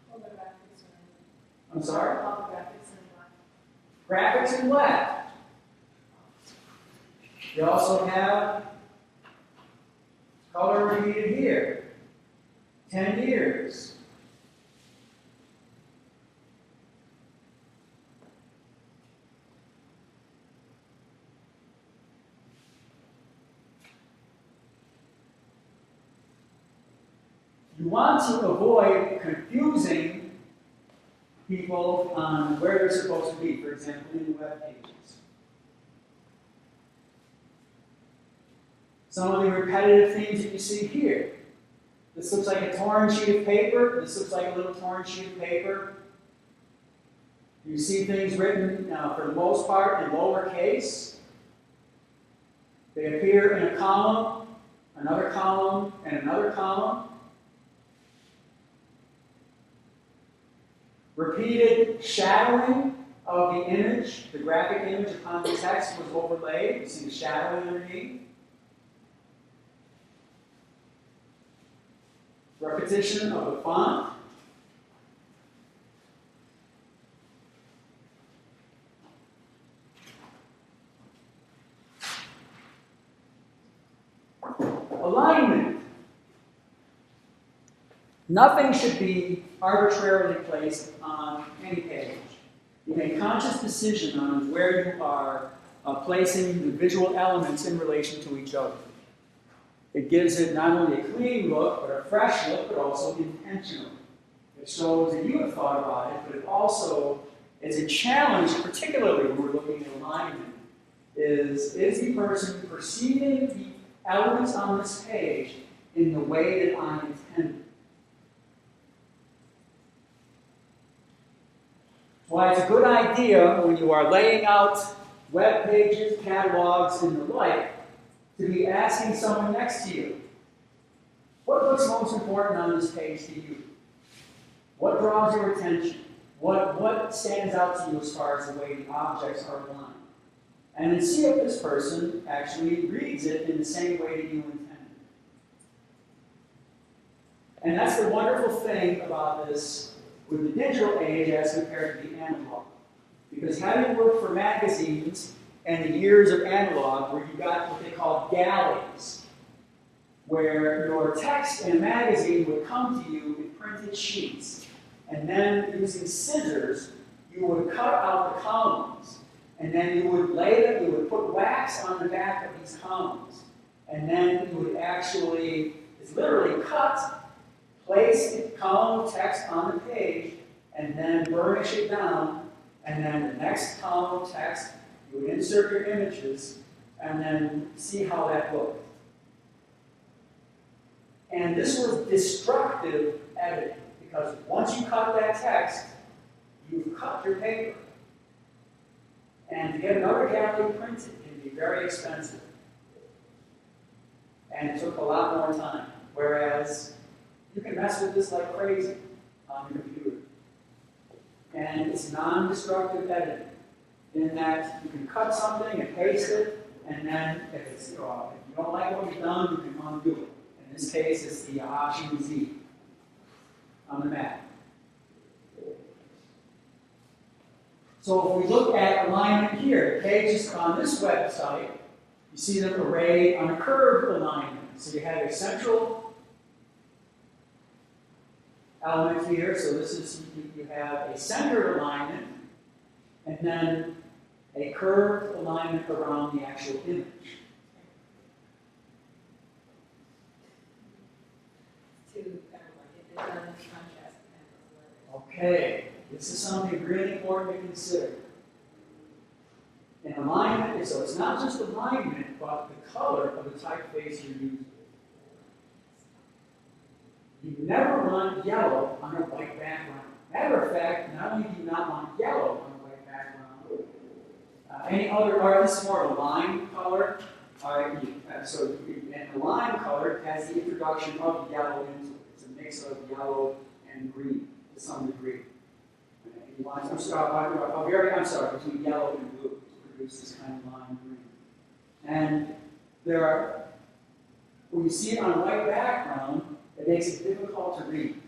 B: All the graphics are
A: I'm sorry,
B: all the graphics are black.
A: graphics in black. You also have color repeated here, 10 years. You want to avoid confusing people on where they're supposed to be, for example, in web pages. Some of the repetitive things that you see here. This looks like a torn sheet of paper. This looks like a little torn sheet of paper. You see things written, for the most part, in lowercase. They appear in a column, another column, and another column. Repeated shadowing of the image, the graphic image upon the text was overlaid. You see the shadowing underneath. Repetition of the font. Nothing should be arbitrarily placed on any page. You make a conscious decision on where you are placing the visual elements in relation to each other. It gives it not only a clean look, but a fresh look, but also intentional. It shows that you have thought about it, but it also is a challenge, particularly when we're looking at alignment, is the person perceiving the elements on this page in the way that I intended? That's why it's a good idea when you are laying out web pages, catalogs, and the like, to be asking someone next to you, what looks most important on this page to you? What draws your attention? What stands out to you as far as the way the objects are aligned? And then see if this person actually reads it in the same way that you intended. And that's the wonderful thing about this with the digital age as compared to the analog. Because having worked for magazines and the years of analog, where you got what they call galleys, where your text in a magazine would come to you in printed sheets, and then using scissors, you would cut out the columns, and then you would lay them, you would put wax on the back of these columns, and then you would actually, it's literally cut, place the column of text on the page, and then burnish it down, and then the next column of text, you would insert your images, and then see how that looked. And this was destructive editing, because once you cut that text, you've cut your paper. And to get another gallery printed can be very expensive. And it took a lot more time. Whereas you can mess with this like crazy on your computer. And it's non-destructive editing, in that you can cut something and paste it, and then if you don't like what you've done, you can undo it. In this case, it's the Option Z on the Mac. So if we look at alignment here, the pages on this website, you see them arrayed on a curved alignment. So you have a central element here. So this is, you have a centered alignment, and then a curved alignment around the actual image.
D: To kind of like get the contrast.
A: Okay, this is something really important to consider. In alignment, so it's not just alignment, but the color of the typeface you're using. You never want yellow on a white background. Matter of fact, not only do you not want yellow on a white background, any other, or this is more of a lime color. So and the lime color has the introduction of yellow into it. It's a mix of yellow and green to some degree. And you want to between yellow and blue to produce this kind of lime green. And there are, when you see it on a white background, it makes it difficult to read.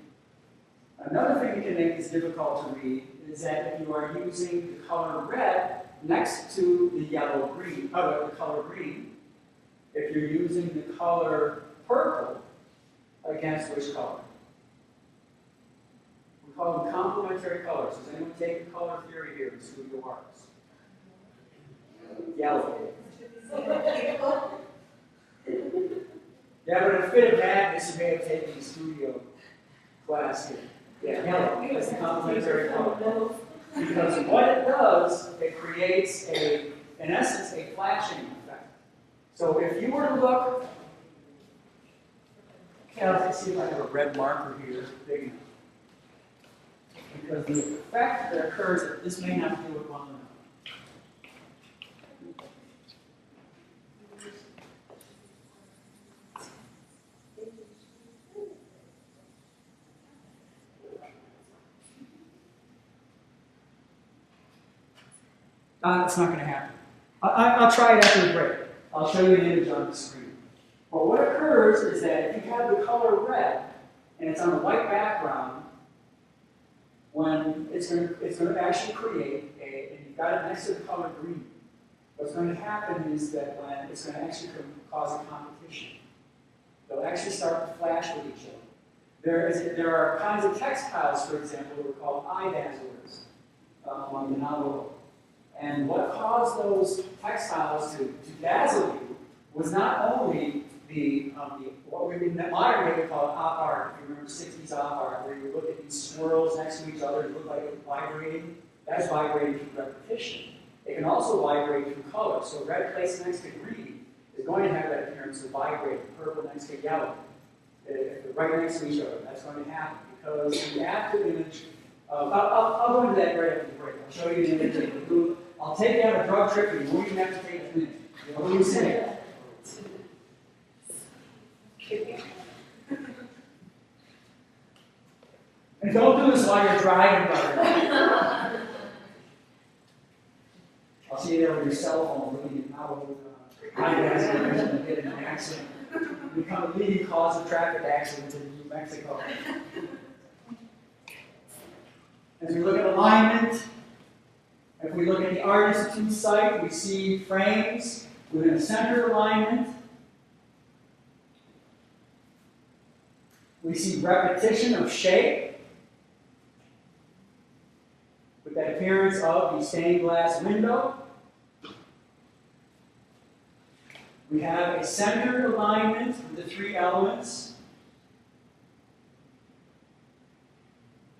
A: Another thing that can make this difficult to read is that if you are using the color red next to the yellow green, the color green, if you're using the color purple against which color? We call them complementary colors. Has anyone taken color theory here in Studio Arts? Yellow. Yeah, but in a fit of madness, you may have taken the studio class here. Yeah, yellow. That's the complementary color. Because what it does, it creates in essence, a flashing effect. So if you were to look, let's see if I have a red marker here, big enough. Because the effect that occurs, this may not do with one another. It's not going to happen. I'll try it after the break. I'll show you an image on the screen. But what occurs is that if you have the color red and it's on a white background, when it's going to actually create and you've got it next to the color green, what's going to happen is that when it's going to actually cause a competition, they'll actually start to flash with each other. There are kinds of textiles, for example, that were called eye dazzlers among the Navajo. And what caused those textiles to dazzle you was not only what we in the modern day we call op art. If you remember 60s op art, where you look at these swirls next to each other, it look like it's vibrating. That's vibrating through repetition. It can also vibrate through color. So red placed next to green is going to have that appearance of vibrating. Purple next to yellow. If they're right next to each other, that's going to happen because the after image. I'll go into that right after the break. I'll show you the image. I'll take you on a drug trip, and you won't even have to take a minute. What do you say? And don't do this while you're driving, brother. I'll see you there with your cell phone looking at how and get in an accident. Become a leading cause of traffic accidents in New Mexico. As we look at alignment, if we look at the Art Institute site, we see frames within a centered alignment. We see repetition of shape with that appearance of the stained glass window. We have a centered alignment of the three elements.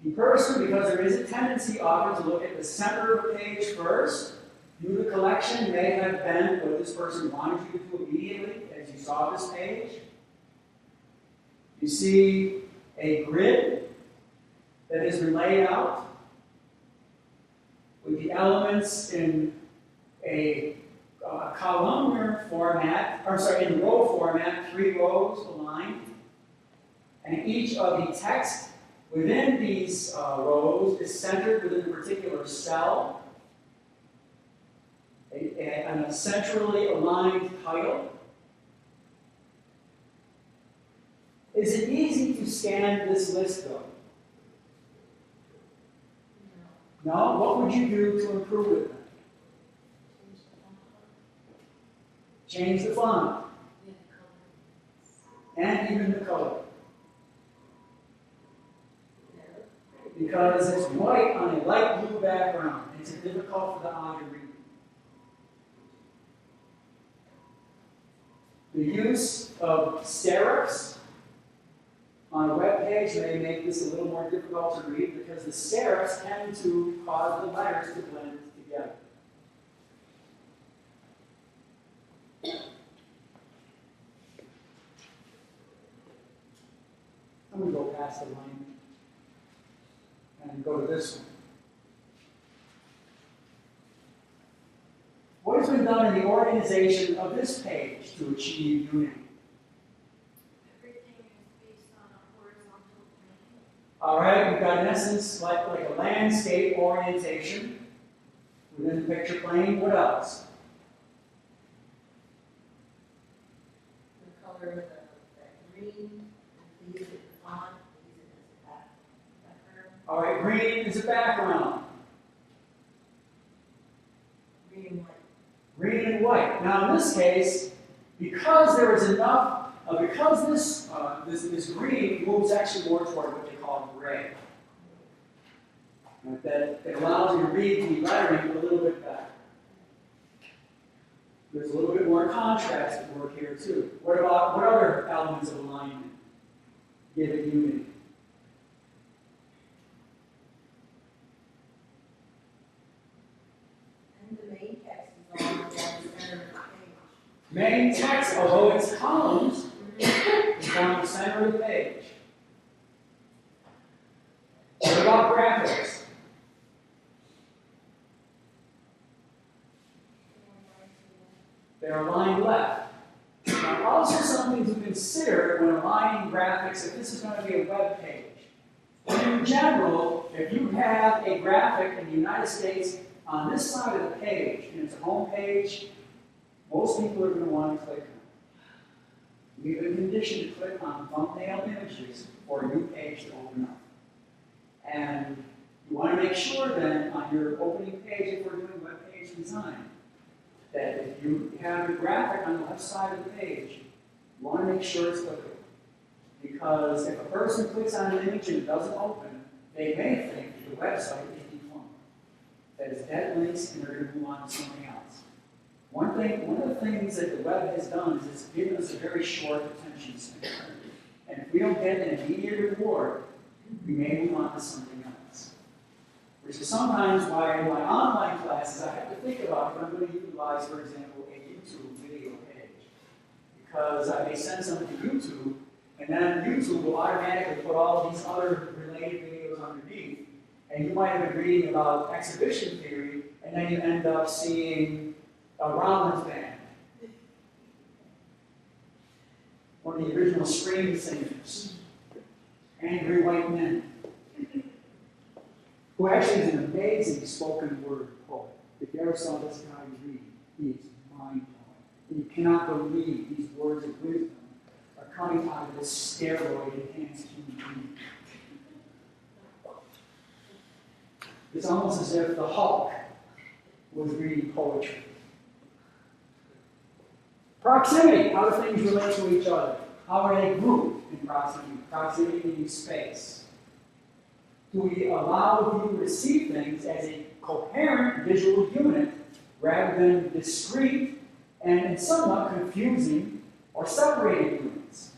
A: The person, because there is a tendency often to look at the center of a page first, you, the collection, may have been what this person wanted you to do immediately as you saw this page. You see a grid that has been laid out with the elements in a columnar format, in row format, 3 rows aligned, and each of the text within these rows is centered within a particular cell, and a centrally aligned title. Is it easy to scan this list, though? No? What would you do to improve it? Change the font. And even the color. Because it's white on a light blue background. It's difficult for the eye to read. The use of serifs on a web page may make this a little more difficult to read because the serifs tend to cause the letters to blend together. I'm going to go past the line and go to this one. What has been done in the organization of this page to achieve unity?
B: Everything is based on a horizontal plane.
A: All right, we've got in essence like a landscape orientation within the picture plane. What else?
D: The color of that green, these are the font, these are the background.
A: All right, green is a background.
D: Green and white.
A: Green and white. Now in this case, because there is enough, because this green moves actually more toward what they call gray. Right, that it allows you to read the lettering a little bit better. There's a little bit more contrast at work here too. What other elements of alignment give it unity?
D: And the main text is all down the center of the page.
A: Main text, although it's columns, is down the center of the page. What about graphics? They're aligned left. Now, also something to consider when aligning graphics, if this is going to be a web page. In general, if you have a graphic in the United States on this side of the page, and it's a home page, most people are going to want to click on it. We've been conditioned to click on thumbnail images for a new page to open up. And you want to make sure then on your opening page, if we're doing web page design, that if you have a graphic on the left side of the page, you want to make sure it's clickable. Because if a person clicks on an image and it doesn't open, they may think the website is defunct. That is dead links and they're going to move on to something else. One of the things that the web has done is it's given us a very short attention span. And if we don't get an immediate reward, we may move on to something else. Which is sometimes why in my online classes I have to think about if I'm going to utilize, for example, a YouTube video page. Because I may send something to YouTube, and then YouTube will automatically put all these other related videos underneath, and you might have been reading about exhibition theory, and then you end up seeing a Rollins band. One of the original scream singers. Angry White Men. Who actually is an amazing spoken word poet. If you ever saw this guy read, he is mind-blowing. And you cannot believe these words of wisdom are coming out of this steroid-enhanced human being. It's almost as if the Hulk was reading poetry. Proximity. How do things relate to each other? How are they grouped in proximity? Proximity means space. Do we allow the viewer to see things as a coherent visual unit rather than discrete and somewhat confusing or separated units?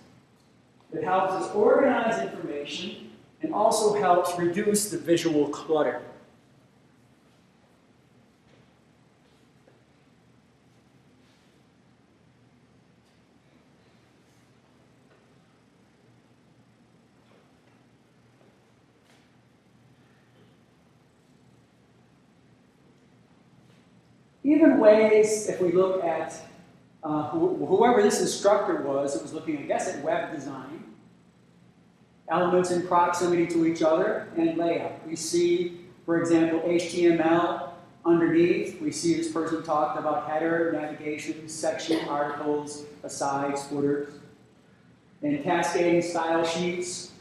A: It helps us organize information and also helps reduce the visual clutter. Even ways, if we look at whoever this instructor was, it was looking, I guess, at web design, elements in proximity to each other, and layout. We see, for example, HTML underneath. We see this person talked about header, navigation, section, articles, asides, footers, and cascading style sheets,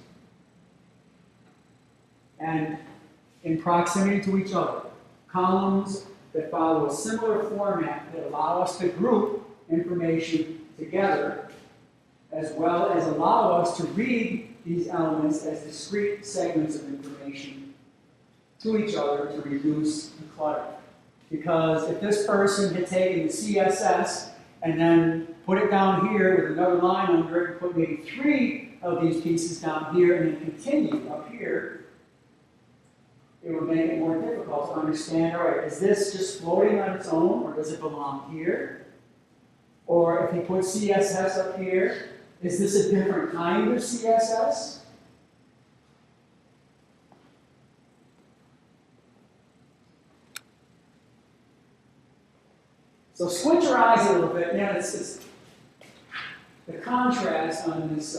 A: and in proximity to each other, columns that follow a similar format that allow us to group information together, as well as allow us to read these elements as discrete segments of information to each other to reduce the clutter. Because if this person had taken the CSS and then put it down here with another line under it, and put maybe 3 of these pieces down here and then continue up here, it would make it more difficult to understand, all right, is this just floating on its own, or does it belong here? Or if you put CSS up here, is this a different kind of CSS? So switch your eyes a little bit. It's the contrast on this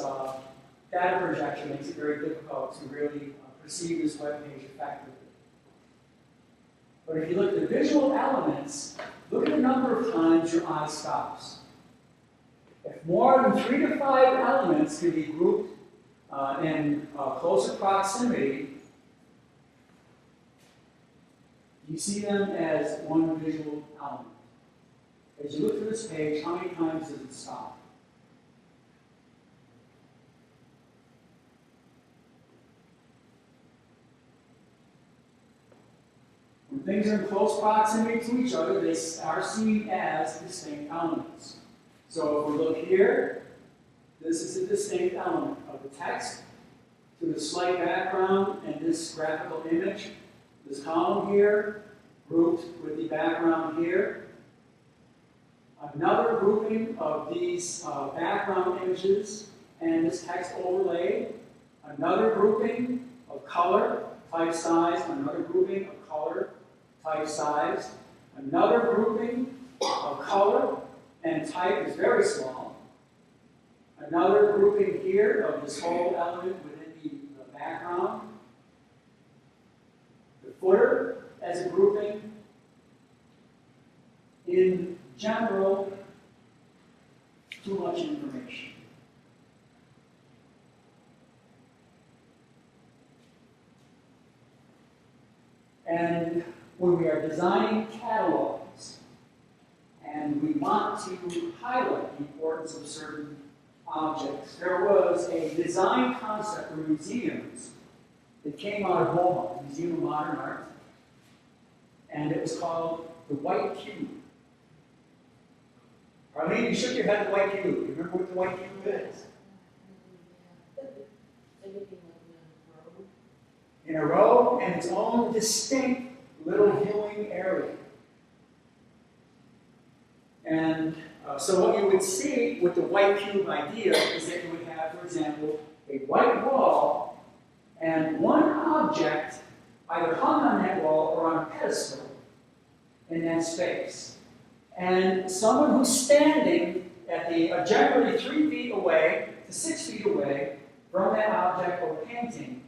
A: data projection makes it very difficult to really perceive this web page effectively. But if you look at the visual elements, look at the number of times your eye stops. If more than 3 to 5 elements can be grouped in closer proximity, you see them as one visual element. As you look through this page, how many times does it stop? When things are in close proximity to each other, they are seen as distinct elements. So if we look here, this is a distinct element of the text to the slight background and this graphical image. This column here, grouped with the background here. Another grouping of these background images and this text overlay. Another grouping of color, type size. Another grouping of color, type size. Another grouping of color and type is very small. Another grouping here of this whole element within the background. The footer as a grouping. In general, too much information. And when we are designing catalogs and we want to highlight the importance of certain objects. There was a design concept for museums that came out of MoMA, Museum of Modern Art, and it was called the White Cube. Arlene, you shook your head at the White Cube. You remember what the White Cube is? In a row, and its own distinct little viewing area. And so what you would see with the white cube idea is that you would have, for example, a white wall and one object either hung on that wall or on a pedestal in that space. And someone who's standing at the generally 3 feet away to 6 feet away from that object or painting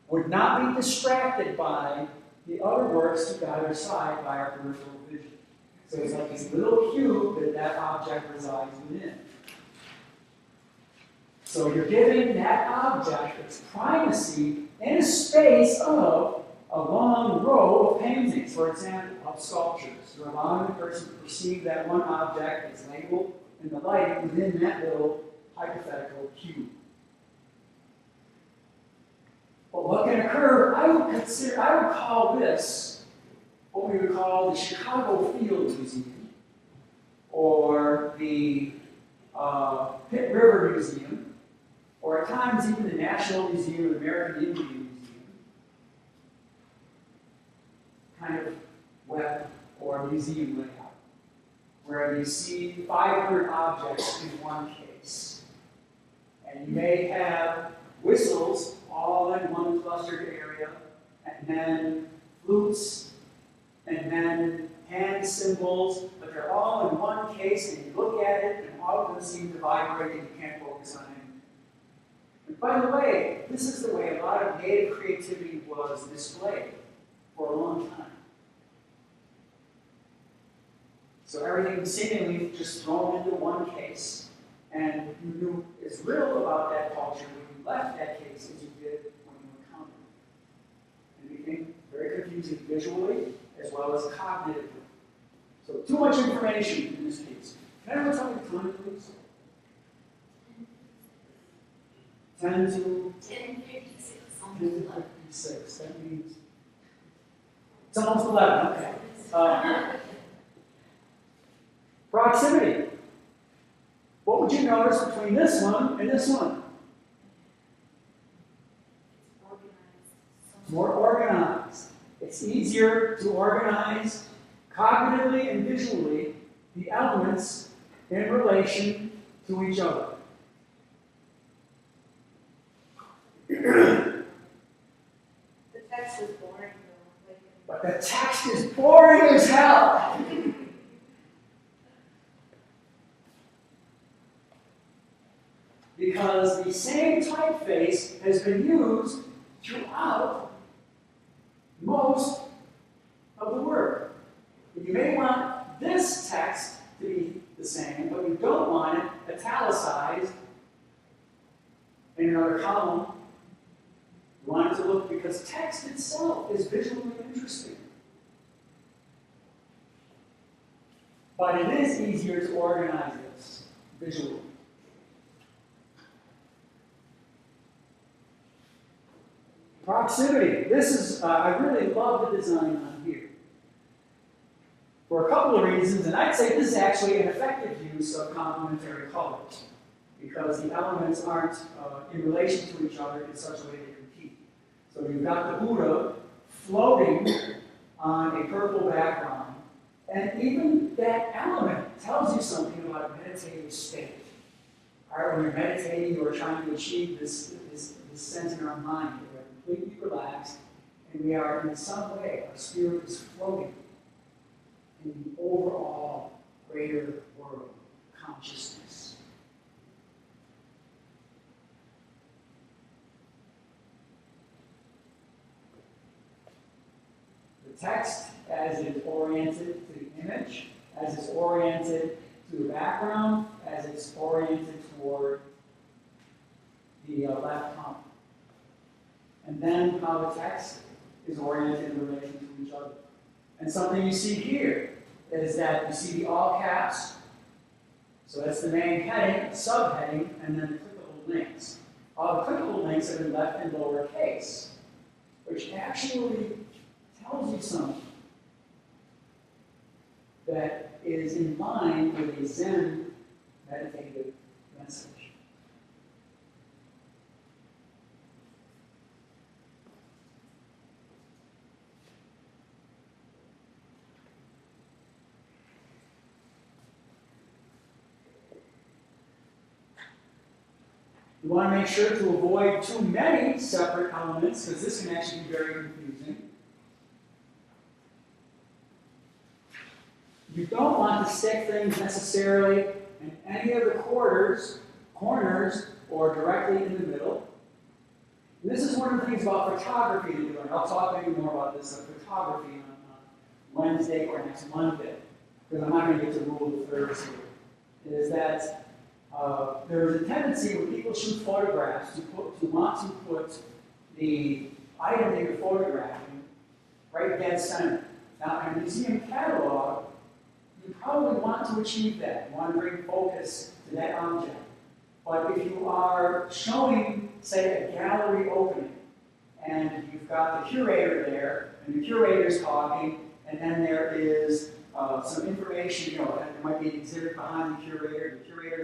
A: would not be distracted by the other works to either side by our peripheral vision. So it's like this little cube that that object resides within. So you're giving that object its primacy in a space of a long row of paintings, for example, of sculptures. You're allowing the person to perceive that one object that's labeled in the lighting within that little hypothetical cube. But what can occur, I would call this what we would call the Chicago Field Museum, or the Pitt River Museum, or at times even the National Museum of American Indian Museum, kind of web or museum layout, where you see 500 objects in one case. And you may have whistles all in one clustered area, and then flutes, and then hand cymbals, but they're all in one case, and you look at it, and all of them seem to vibrate, and you can't focus on anything. And by the way, this is the way a lot of native creativity was displayed for a long time. So everything was seemingly just thrown into one case, and you knew as little about that culture when you left that case as you did when you encountered it. It became very confusing visually as well as cognitively. So too much information in this piece. Can everyone tell me the time, please? 10 to
B: 10:56.
A: 10:56. That means it's almost 11. Okay. Proximity. What would you notice between this one and this one? It's more organized. It's easier to organize cognitively and visually the elements in relation to each other.
D: The text is boring though.
A: But the text is boring as hell. Because the same typeface has been used throughout most of the work. You may want this text to be the same, but you don't want it italicized in another column. You want it to look, because text itself is visually interesting. But it is easier to organize this visually. Proximity. This is, I really love the design on here. For a couple of reasons, and I'd say this is actually an effective use of complementary colors, because the elements aren't in relation to each other in such a way they compete. So you've got the Buddha floating on a purple background, and even that element tells you something about a meditative state. All right, when you're meditating, you're trying to achieve this sense in our mind. We're completely relaxed, and we are, in some way, our spirit is floating in the overall greater world consciousness. The text, as it is oriented to the image, as it's oriented to the background, as it's oriented toward the left column. And then how the text is oriented in relation to each other. And something you see here is that you see the all caps. So that's the main heading, a subheading, and then the clickable links. All the clickable links have been left in lowercase, which actually tells you something that is in line with a Zen meditative message. You want to make sure to avoid too many separate elements, because this can actually be very confusing. You don't want to stick things necessarily in any of the corners, or directly in the middle. And this is one of the things about photography that you learn. I'll talk maybe more about this photography on Wednesday or next Monday, because I'm not going to get to rule of thirds here. Is that there is a tendency when people shoot photographs to want to put the item they are photographing right dead center. Now, in a museum catalog, you probably want to achieve that. You want to bring focus to that object. But if you are showing, say, a gallery opening, and you've got the curator there, and the curator's talking, and then there is some information, there might be an exhibit behind the curator's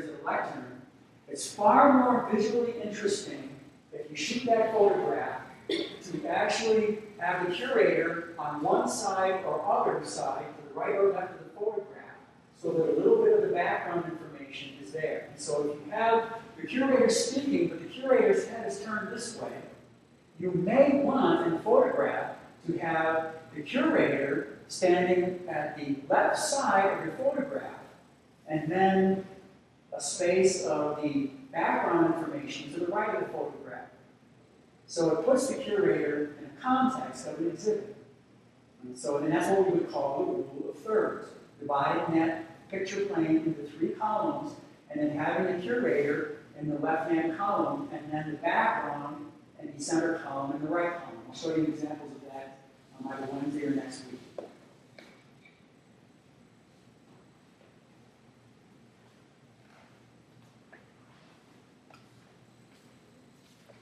A: at a lectern. It's far more visually interesting if you shoot that photograph to actually have the curator on one side or other side, to the right or left of the photograph, so that a little bit of the background information is there. And so if you have the curator speaking, but the curator's head is turned this way, you may want in the photograph to have the curator standing at the left side of your photograph, and then a space of the background information to the right of the photograph. So it puts the curator in a context of an exhibit. And that's what we would call the rule of thirds, dividing that picture plane into 3 columns, and then having the curator in the left-hand column, and then the background and the center column in the right column. I'll show you examples of that on either Wednesday or next week.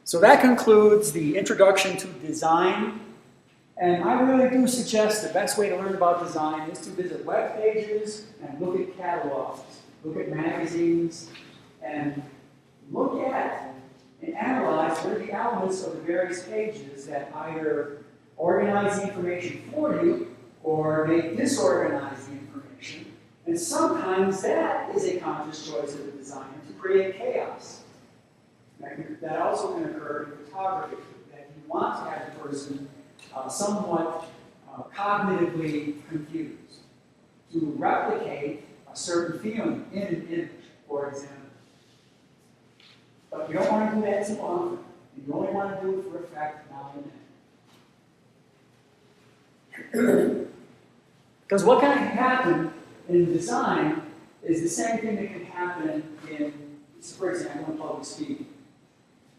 A: So that concludes the introduction to design. And I really do suggest the best way to learn about design is to visit web pages and look at catalogs, look at magazines, and look at and analyze what are the elements of the various pages that either organize the information for you or may disorganize the information. And sometimes that is a conscious choice of the designer to create chaos. That also can occur in photography, that you want to have the person somewhat cognitively confused, to replicate a certain feeling in an image, for example. But you don't want to do that too often. You only want to do it for effect now and then. Because what can happen in design is the same thing that can happen in, for example, in public speaking.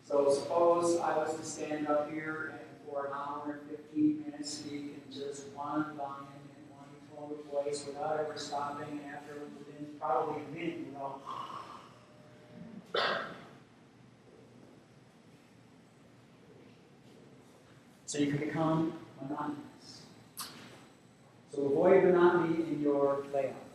A: So suppose I was to stand up here and for an hour and 15 minutes speak in just one volume in one tone of voice without ever stopping after within probably a minute, So you can become monotonous. So avoid monotony in your layout.